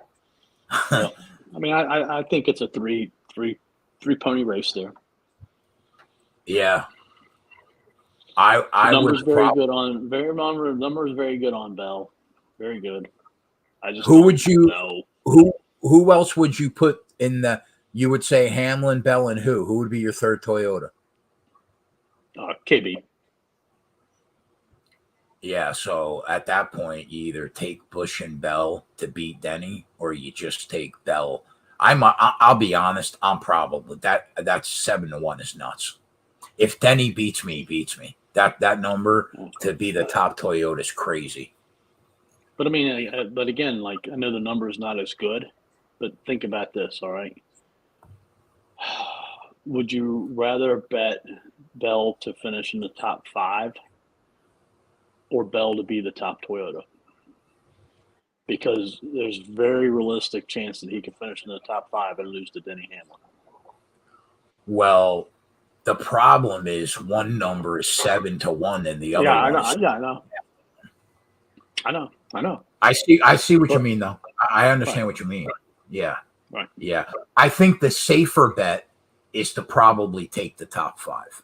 I mean, I think it's a three pony race there. Yeah. I numbers would very good on numbers very good on Bell. Very good. I just who would you know. Who else would you put in the you would say Hamlin, Bell, and who? Who would be your third Toyota? KB. Yeah, so at that point you either take Busch and Bell to beat Denny or you just take Bell. I'll be honest, I'm probably that's 7-1 is nuts. If Denny beats me, he beats me. That number to be the top Toyota is crazy. But I mean, but again, I know the number is not as good, but think about this, all right? Would you rather bet Bell to finish in the top 5 or Bell to be the top Toyota? Because there's very realistic chance that he could finish in the top 5 and lose to Denny Hamlin. Well, the problem is one number is 7-1 and the other one is. I know. I see what you mean, though. I understand what you mean. Yeah. Right. Yeah. I think the safer bet is to probably take the top 5.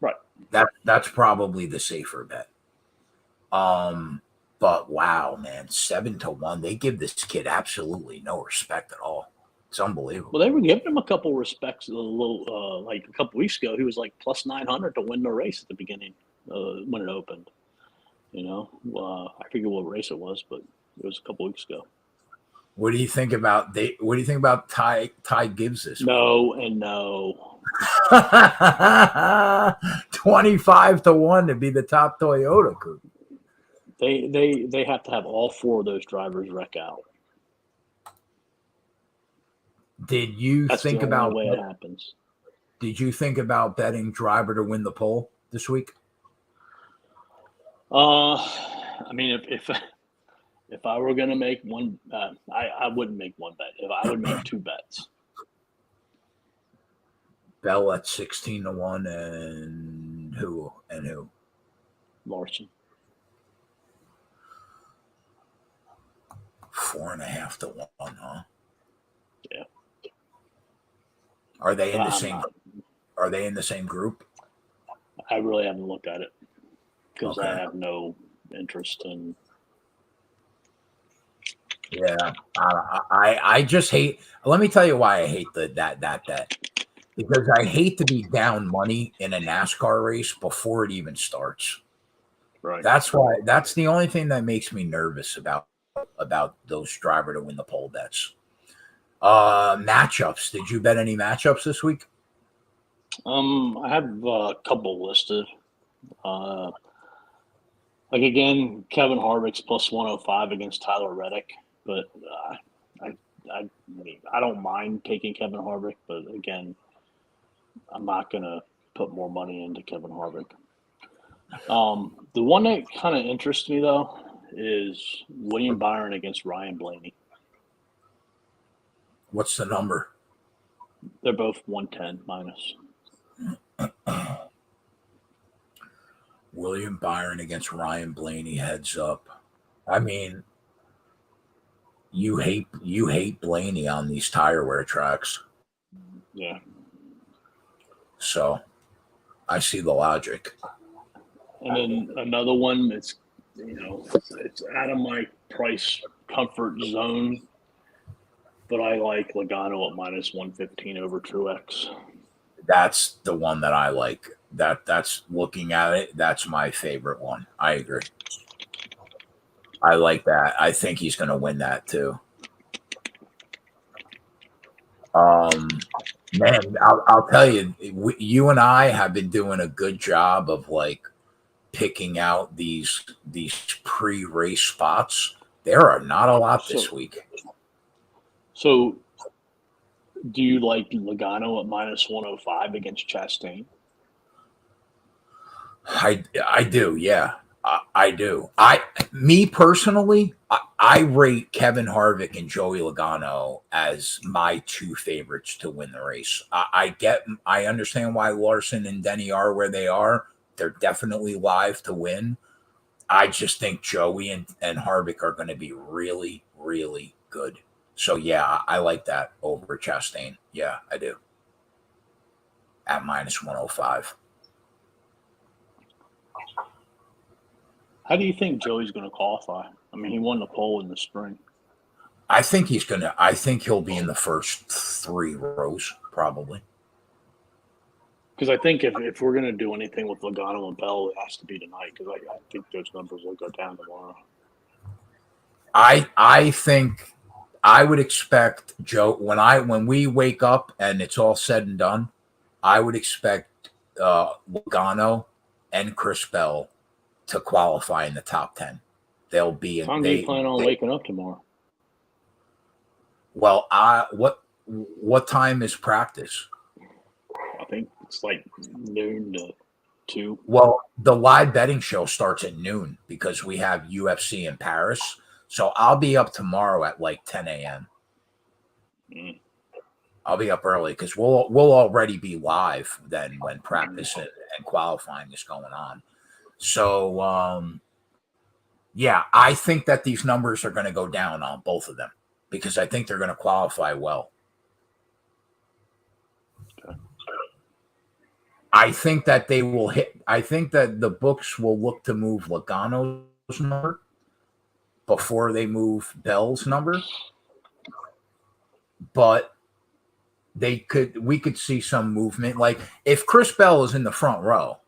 Right. That's probably the safer bet. But wow, man, 7-1. They give this kid absolutely no respect at all. It's unbelievable. Well, they were giving him a couple respects a couple weeks ago. He was plus 900 to win the race at the beginning when it opened. I forget what race it was, but it was a couple weeks ago. What do you think about Ty Gibbs this week? No and no. 25-1 to be the top Toyota Coop. They have to have all 4 of those drivers wreck out. Did you That's think the about only way it happens. Did you think about betting driver to win the pole this week? I mean, if I were gonna make one, I wouldn't make one bet. If I would make 2 bets. Bell at 16-1 and who? Larson. 4.5-1, huh? Yeah. Are they in the same? Are they in the same group? I really haven't looked at it because Okay. I have no interest in. Yeah, I just hate. Let me tell you why I hate that bet. Because I hate to be down money in a NASCAR race before it even starts. Right. That's why. That's the only thing that makes me nervous about those driver to win the pole bets. Matchups. Did you bet any matchups this week? I have a couple listed. Like again, Kevin Harvick's plus 105 against Tyler Reddick, but I don't mind taking Kevin Harvick, but again, I'm not gonna put more money into Kevin Harvick. The one that kind of interests me though is William Byron against Ryan Blaney. What's the number? They're both 110 minus. William Byron against Ryan Blaney, heads up. I mean, you hate Blaney on these tire wear tracks. Yeah. So I see the logic. And then another one that's, it's out of my price comfort zone, but I like Logano at minus 115 over Truex. That's the one that I like. That's looking at it. That's my favorite one. I agree. I like that. I think he's going to win that too. Man, I'll tell you, you and I have been doing a good job of like picking out these pre-race spots. There are not a lot this week. So, do you like Logano at minus 105 against Chastain? I do, yeah. I do. Me personally, I rate Kevin Harvick and Joey Logano as my 2 favorites to win the race. I understand why Larson and Denny are where they are. They're definitely live to win. I just think Joey and Harvick are going to be really, really good. So yeah, I like that over Chastain. Yeah, I do. At minus 105. How do you think Joey's going to qualify? I mean, he won the pole in the spring. I think he'll be in the first 3 rows, probably. Because I think if we're going to do anything with Logano and Bell, it has to be tonight, because I think those numbers will go down tomorrow. I think I would expect Joe when we wake up and it's all said and done, I would expect Logano and Chris Bell to qualify in the top 10. They'll be in. What time do you plan on waking up tomorrow? Well, what time is practice? I think it's like noon to 2. Well, the live betting show starts at noon because we have UFC in Paris. So I'll be up tomorrow at like 10 a.m. I'll be up early because we'll already be live then when practice and qualifying is going on. So, yeah, I think that these numbers are going to go down on both of them because I think they're going to qualify well. Okay. I think that they will hit. I think that the books will look to move Logano's number before they move Bell's number, but we could see some movement. Like if Chris Bell is in the front row,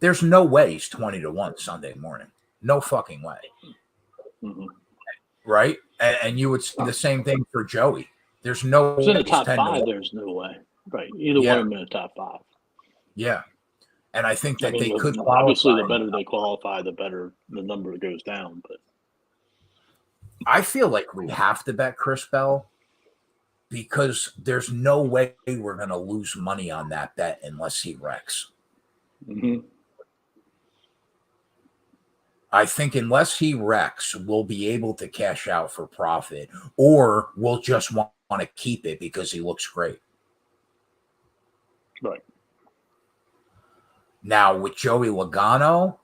there's no way he's 20-1 Sunday morning. No fucking way. Mm-hmm. Right? And you would see the same thing for Joey. There's no way in the top 5, there's no way. Right. Either one of them in the top 5. Yeah. And I think that they could qualify. Obviously, the qualify. better they qualify, the better the number goes down. But I feel like we have to bet Chris Bell because there's no way we're going to lose money on that bet unless he wrecks. I think unless he wrecks, we'll be able to cash out for profit, or we'll just want to keep it because he looks great. Right. Now, with Joey Logano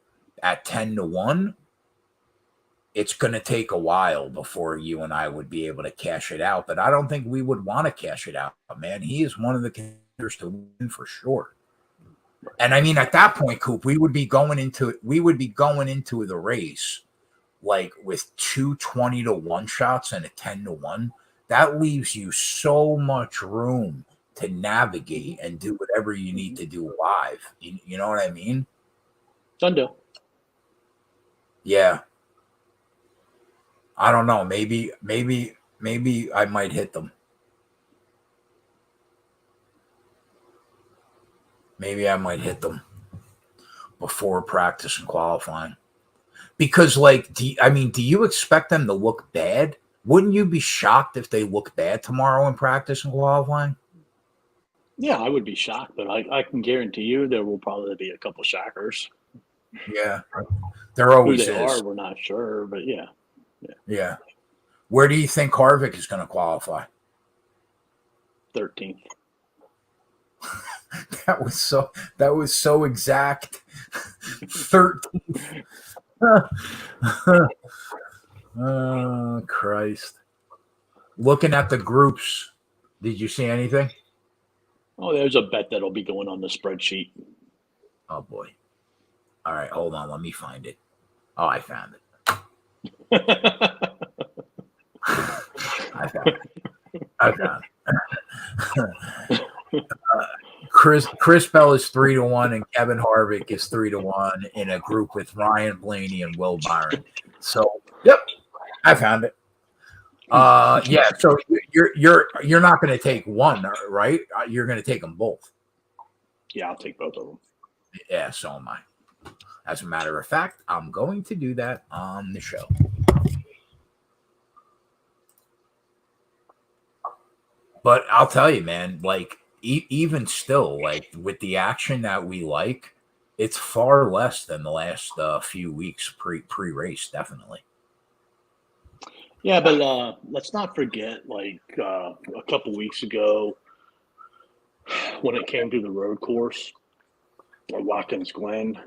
at 10-1, it's going to take a while before you and I would be able to cash it out, but I don't think we would want to cash it out, man. He is one of the contenders to win for sure. And I mean, at that point, Coop, we would be going into the race like with 2 20-1 shots and a 10-1. That leaves you so much room to navigate and do whatever you need to do live. You know what I mean? Done deal. Yeah. I don't know. Maybe I might hit them. Maybe I might hit them before practice and qualifying. Because, like, do you expect them to look bad? Wouldn't you be shocked if they look bad tomorrow in practice and qualifying? Yeah, I would be shocked, but I can guarantee you there will probably be a couple shockers. Yeah. There always Who they is. are, we're not sure, but yeah. Yeah. Where do you think Harvick is going to qualify? 13th. That was so exact. 13. Oh, Christ. Looking at the groups, did you see anything? Oh, there's a bet that'll be going on the spreadsheet. Oh, boy. All right, hold on. Let me find it. Oh, I found it. I found it. Chris Bell is 3-1 and Kevin Harvick is 3-1 in a group with Ryan Blaney and Will Byron. So, yep, I found it. Yeah. So you're not going to take one, right? You're going to take them both. Yeah, I'll take both of them. Yeah, so am I. As a matter of fact, I'm going to do that on the show. But I'll tell you, man, like even still, like with the action that we like, it's far less than the last few weeks pre-race, definitely. Yeah, but let's not forget, like a couple weeks ago, when it came to the road course, Watkins Glen,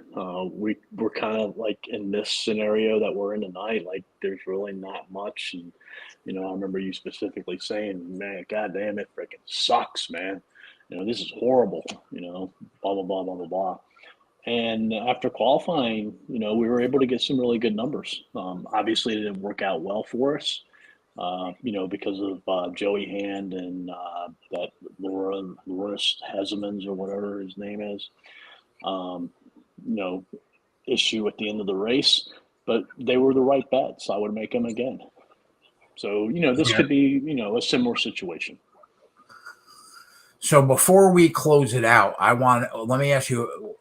we were kind of like in this scenario that we're in tonight. Like, there's really not much, and I remember you specifically saying, "Man, goddamn, it freaking sucks, man. This is horrible. Blah blah blah blah blah blah." And after qualifying, we were able to get some really good numbers. Obviously, it didn't work out well for us, because of Joey Hand and that Loris Hesemans or whatever his name is. Issue at the end of the race, but they were the right bets. I would make them again. So, this could be, a similar situation. So before we close it out, let me ask you,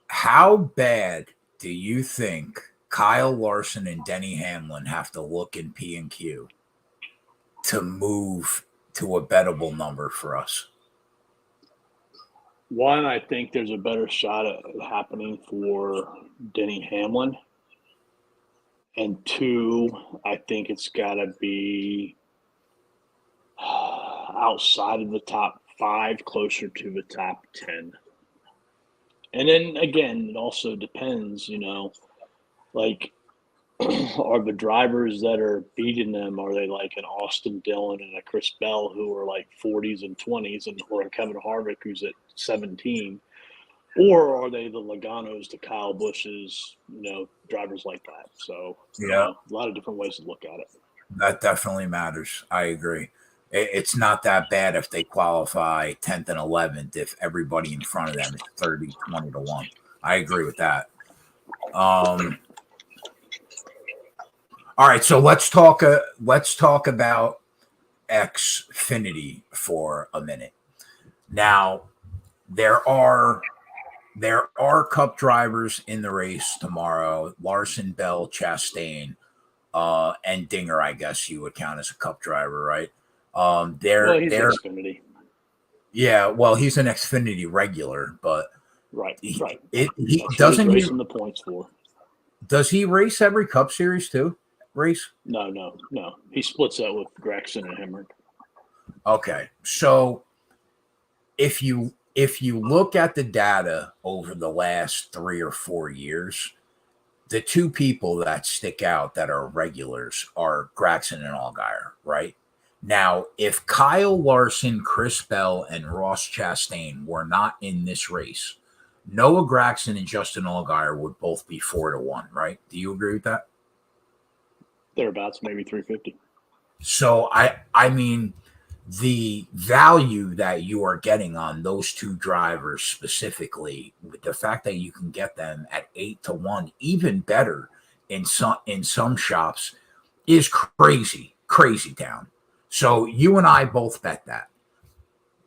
how bad do you think Kyle Larson and Denny Hamlin have to look in P&Q to move to a bettable number for us? One, I think there's a better shot at it happening for Denny Hamlin. And two, I think it's got to be outside of the top 5, closer to the top 10. And then, again, it also depends, like, are the drivers that are beating them, are they like an Austin Dillon and a Chris Bell who are like 40s and 20s, or a Kevin Harvick who's at 17? Or are they the Logano's, the Kyle Bushes, drivers like that? So, yeah, a lot of different ways to look at it. That definitely matters. I agree. It's not that bad if they qualify 10th and 11th if everybody in front of them is 30, 20-1. I agree with that. All right, so let's talk about Xfinity for a minute. Now, there are there are Cup drivers in the race tomorrow: Larson, Bell, Chastain, and Dinger. I guess you would count as a Cup driver, right? Well, he's They're Xfinity. Yeah. Well, he's an Xfinity regular, but Right. he Right. he That's doesn't what he he's racing the points for. does he race every Cup Series too? Race? No. He splits that with Gregson and Hemrick. Okay, so if you look at the data over the last 3 or 4 years, the two people that stick out that are regulars are Gregson and Allgaier, right? Now, if Kyle Larson, Chris Bell, and Ross Chastain were not in this race, Noah Gragson and Justin Allgaier would both be 4-1, right? Do you agree with that? Thereabouts, maybe 350. So I mean, the value that you are getting on those two drivers specifically, with the fact that you can get them at 8-1, even better in some shops, is crazy town. So you and I both bet that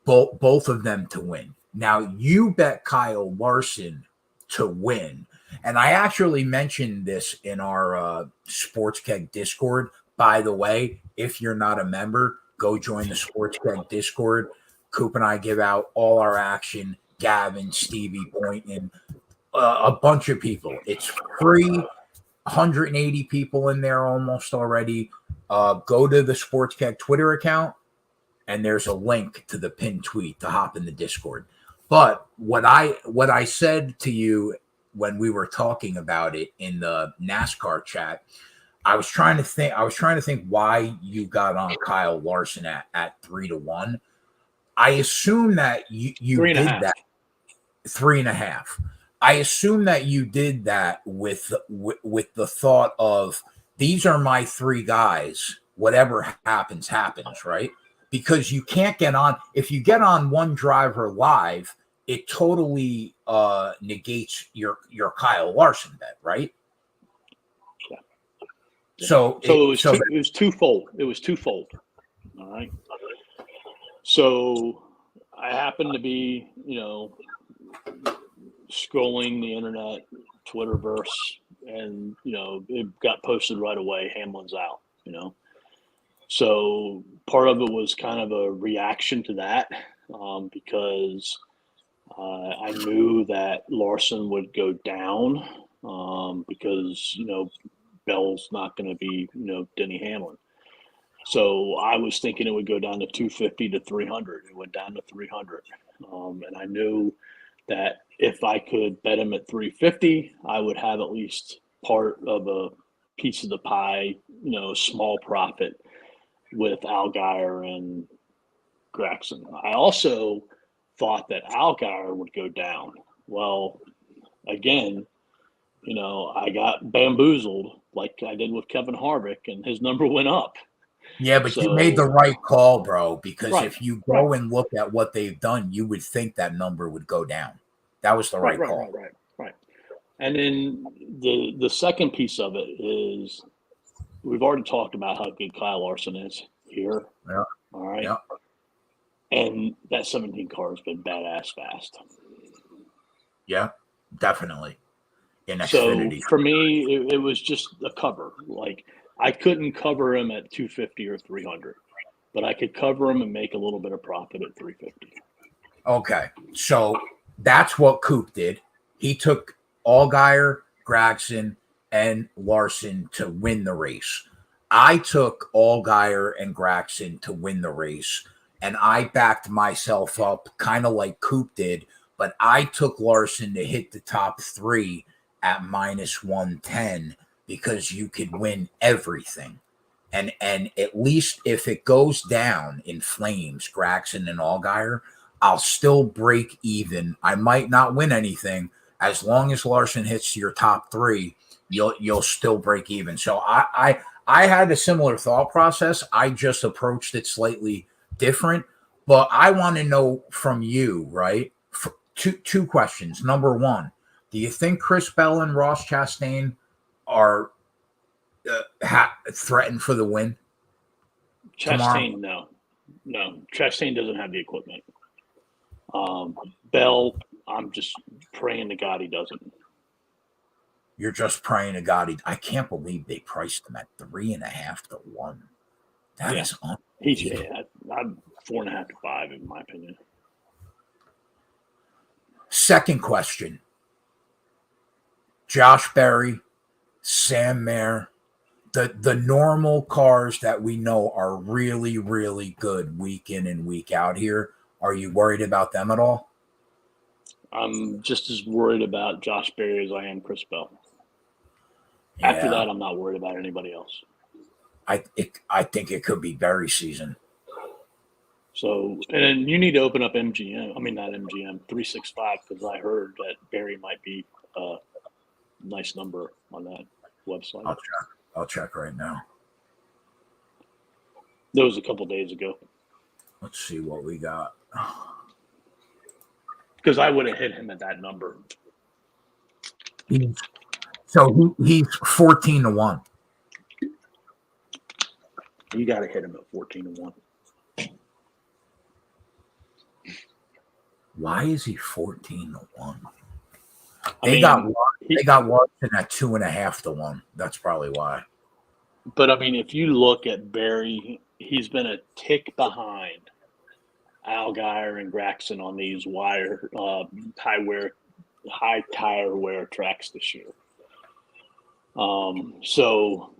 both of them to win. Now you bet Kyle Larson to win, and I actually mentioned this in our Sports Keg Discord. By the way, if you're not a member, go join the Sports Keg Discord. Coop and I give out all our action. Gavin, Stevie, Boynton, a bunch of people. It's free. 180 people in there almost already. Go to the Sports Keg Twitter account, and there's a link to the pinned tweet to hop in the Discord. But what I said to you when we were talking about it in the NASCAR chat, I was trying to think why you got on Kyle Larson at 3-1. I assume that you Three and a did half. that 3.5. I assume that you did that with the thought of, these are my three guys. Whatever happens, right? Because you can't get on, if you get on one driver live, it totally negates your Kyle Larson bet, right? Yeah. So it was twofold. All right. So I happened to be, scrolling the internet, Twitterverse, and it got posted right away. Hamlin's out. So part of it was kind of a reaction to that, because I knew that Larson would go down, because Bell's not going to be Denny Hamlin. So I was thinking it would go down to 250 to 300. It went down to 300, and I knew that if I could bet him at 350, I would have at least part of a piece of the pie, small profit with Allgaier and Gregson. I also thought that Allgaier would go down. Well, again, I got bamboozled like I did with Kevin Harvick, and his number went up. yeah, but you made the right call, bro, because Right, if you go and look at what they've done, you would think that number would go down. That was the right call. Right. And then the second piece of it is, we've already talked about how good Kyle Larson is here. Yeah. All right. Yeah. And that 17 car has been badass fast. Yeah, definitely. In Xfinity. So for me, it was just a cover. Like, I couldn't cover him at 250 or 300, but I could cover him and make a little bit of profit at 350. Okay. So that's what Coop did. He took Allgaier, Gragson, and Larson to win the race. I took Allgaier and Gragson to win the race, and I backed myself up kind of like Coop did, but I took Larson to hit the top three at -110 because you could win everything. And at least if it goes down in flames, Gragson and Allgaier, I'll still break even. I might not win anything. As long as Larson hits your top three, you'll still break even. So I had a similar thought process. I just approached it slightly different. But I want to know from you, right? Two questions. Number one, do you think Chris Bell and Ross Chastain are threatened for the win? Chastain, no. Chastain doesn't have the equipment. Bell I'm just praying to God he doesn't. You're just praying to God. I can't believe they priced him at 3.5 to 1. That is unbelievable. I'm 4.5 to 5 in my opinion. Second question. Josh Berry, Sam Mayer, the normal cars that we know are really, really good week in and week out here. Are you worried about them at all? I'm just as worried about Josh Berry as I am Chris Bell. Yeah. After that, I'm not worried about anybody else. I think it could be Berry season. So, and then you need to open up MGM. I mean, not MGM, 365, because I heard that Barry might be a nice number on that website. I'll check right now. That was a couple days ago. Let's see what we got. Because I would have hit him at that number. So he's 14 to 1. You got to hit him at 14 to 1. Why is he 14 to 1? They got Larson at 2.5 to 1. That's probably why. But I mean, if you look at Barry, he's been a tick behind Allgaier and Graxon on these high tire wear tracks this year. So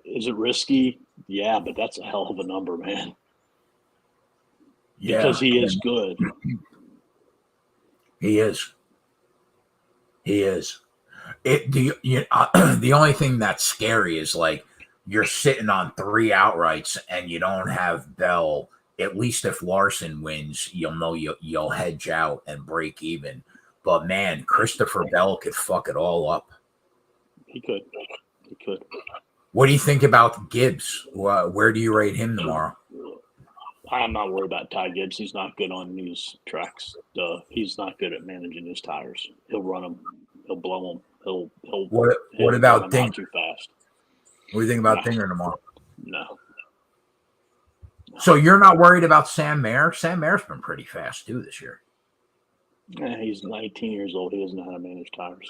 is it risky? Yeah, but that's a hell of a number, man. Because he is good. He is. The only thing that's scary is like you're sitting on 3 outrights and you don't have Bell. At least if Larson wins, you'll know you'll hedge out and break even. But man, Christopher Bell could fuck it all up. He could. What do you think about Gibbs? Where do you rate him tomorrow? I'm not worried about Ty Gibbs. He's not good on these tracks. He's not good at managing his tires. He'll run them. He'll blow them. What about Dinger? Too fast. What do you think about Dinger tomorrow? No. So you're not worried about Sam Mayer? Sam Mayer's been pretty fast too this year. He's 19 years old. He doesn't know how to manage tires.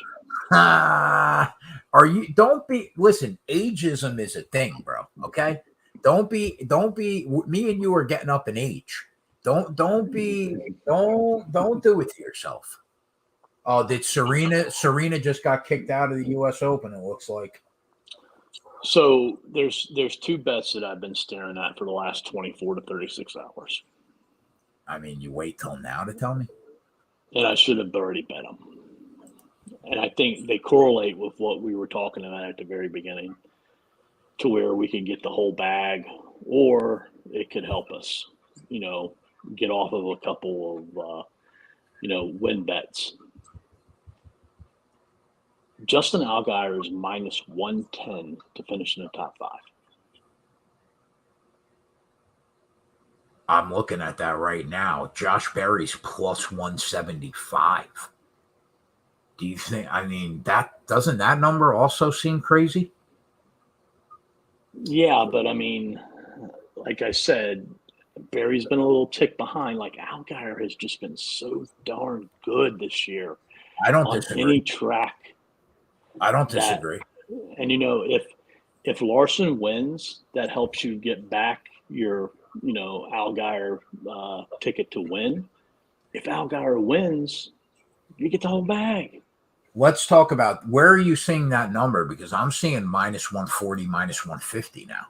Listen, ageism is a thing, bro. Okay. Don't be me and you are getting up in age. Don't do it to yourself. Oh, did Serena just got kicked out of the US Open, it looks like. So there's 2 bets that I've been staring at for the last 24 to 36 hours. I mean, you wait till now to tell me? And I should have already bet them. And I think they correlate with what we were talking about at the very beginning, to where we can get the whole bag, or it could help us, get off of a couple of, win bets. Justin Allgaier is minus 110 to finish in the top 5. I'm looking at that right now. Josh Berry's plus 175. Do you think, doesn't that number also seem crazy? Yeah, but I mean, like I said, Barry's been a little tick behind. Like Allgaier has just been so darn good this year. I don't disagree. Any track. I don't disagree. And if Larson wins, that helps you get back your Allgaier ticket to win. If Allgaier wins, you get the whole bag. Let's talk about, where are you seeing that number? Because I'm seeing minus 140, minus 150 now.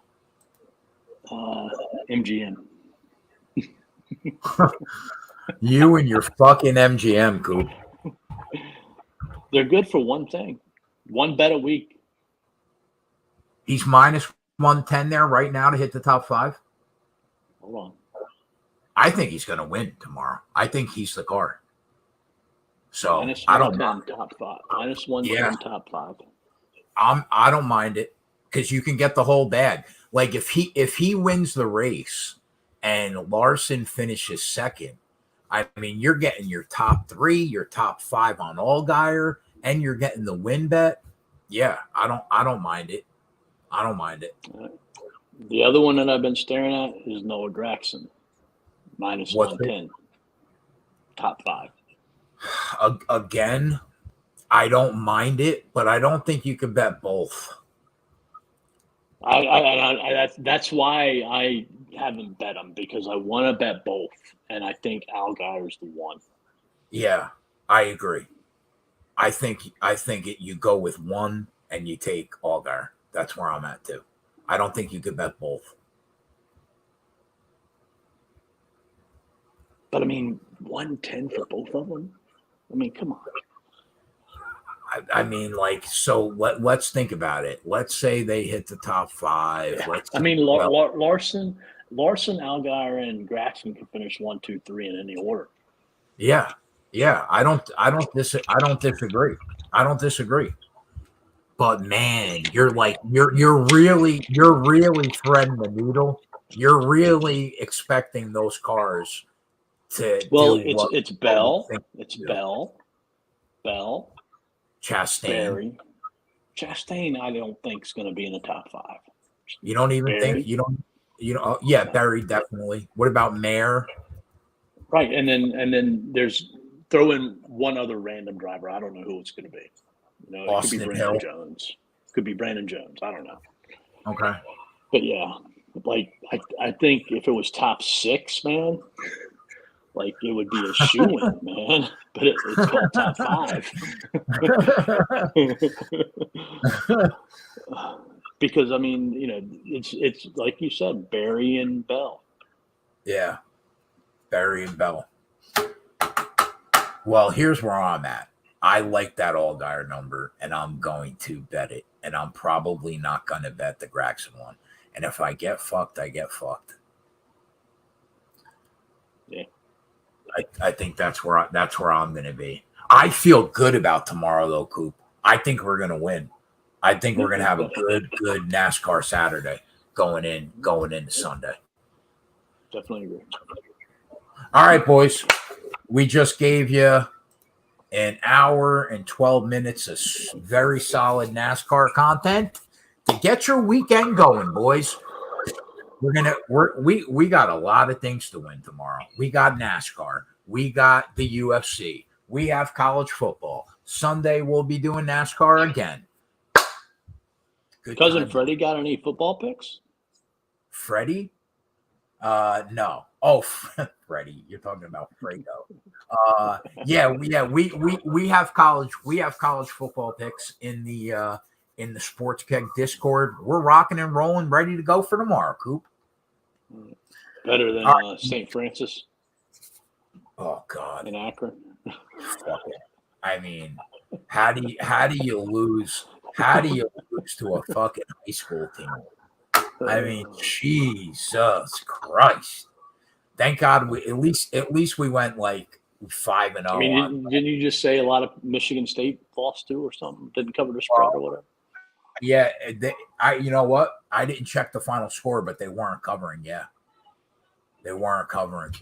MGM. You and your fucking MGM, Coop. They're good for one thing. 1 bet a week. He's minus 110 there right now to hit the top 5. Hold on. I think he's going to win tomorrow. I think he's the car. So minus I don't mind top 5. Minus 110 top 5. I don't mind it, because you can get the whole bag. Like if he wins the race and Larson finishes second, I mean, you're getting your top 3, your top 5 on Allgaier, and you're getting the win bet. Yeah, I don't mind it. I don't mind it. The other one that I've been staring at is Noah Graxon, minus 110. top 5. Again, I don't mind it, but I don't think you could bet both. That's why I haven't bet them, because I want to bet both, and I think Allgaier's the one. Yeah, I agree. I think you go with one and you take Allgaier. That's where I'm at too. I don't think you could bet both. But I mean, 110 for both of them. I mean, come on. I mean, like, so let's think about it. Let's say they hit the top 5. Larson, Allgaier, and Grafton can finish 1, 2, 3 in any order. Yeah. I don't disagree. I don't disagree. But man, you're really threading the needle. You're really expecting those cars to. Well, do it's Bell. It's Bell. Chastain. Barry. Chastain, I don't think is going to be in the top 5. You don't even Barry. think yeah, Barry definitely. What about Mayer? Right, and then there's throw in one other random driver. I don't know who it's going to be. It Austin could be Brandon Jones. Could be Brandon Jones. I don't know. Okay. But yeah, like I think if it was top 6, man, like it would be a shoe-in, man. But it's called top 5. Because I mean, it's like you said, Barry and Bell. Yeah, Barry and Bell. Well, here's where I'm at. I like that Allgaier number, and I'm going to bet it. And I'm probably not going to bet the Gragson one. And if I get fucked, I get fucked. Yeah, I think that's where I'm going to be. I feel good about tomorrow, though, Coop. I think we're going to win. I think we're going to have a good NASCAR Saturday going into Sunday. Definitely agree. All right, boys. We just gave you an hour and 12 minutes of very solid NASCAR content to get your weekend going, boys. We got a lot of things to win tomorrow. We got NASCAR. We got the UFC. We have college football. Sunday we'll be doing NASCAR again. Good Cousin time. Freddie got any football picks? Freddie? No. Oh, Freddie, you're talking about Fredo. We have college football picks in the Sports Keg Discord. We're rocking and rolling, ready to go for tomorrow, Coop. Better than St. Francis. Oh God. In Akron. Fuck it. I mean, how do you lose to a fucking high school team? I mean, Jesus Christ. Thank God at least we went like 5-0. I mean, didn't you just say a lot of Michigan State lost to or something? Didn't cover the spread or whatever? Yeah, you know what? I didn't check the final score, but they weren't covering. Yeah, they weren't covering.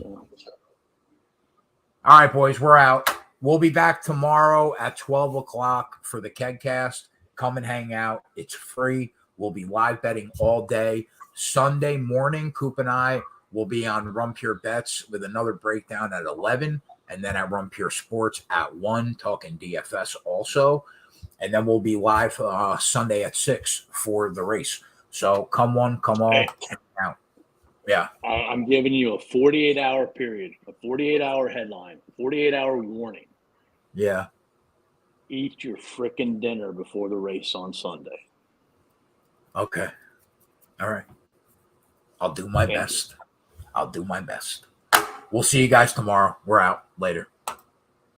All right, boys, we're out. We'll be back tomorrow at 12 o'clock for the Kegcast. Come and hang out. It's free. We'll be live betting all day. Sunday morning, Coop and I will be on Run Pure Bets with another breakdown at 11, and then at Run Pure Sports at 1, talking DFS also. And then we'll be live Sunday at 6 for the race. So come one, come all, hang out. Yeah. I'm giving you a 48-hour period, a 48-hour headline, 48-hour warning. Yeah. Eat your frickin' dinner before the race on Sunday. Okay. All right. I'll do my best. I'll do my best. We'll see you guys tomorrow. We're out. Later.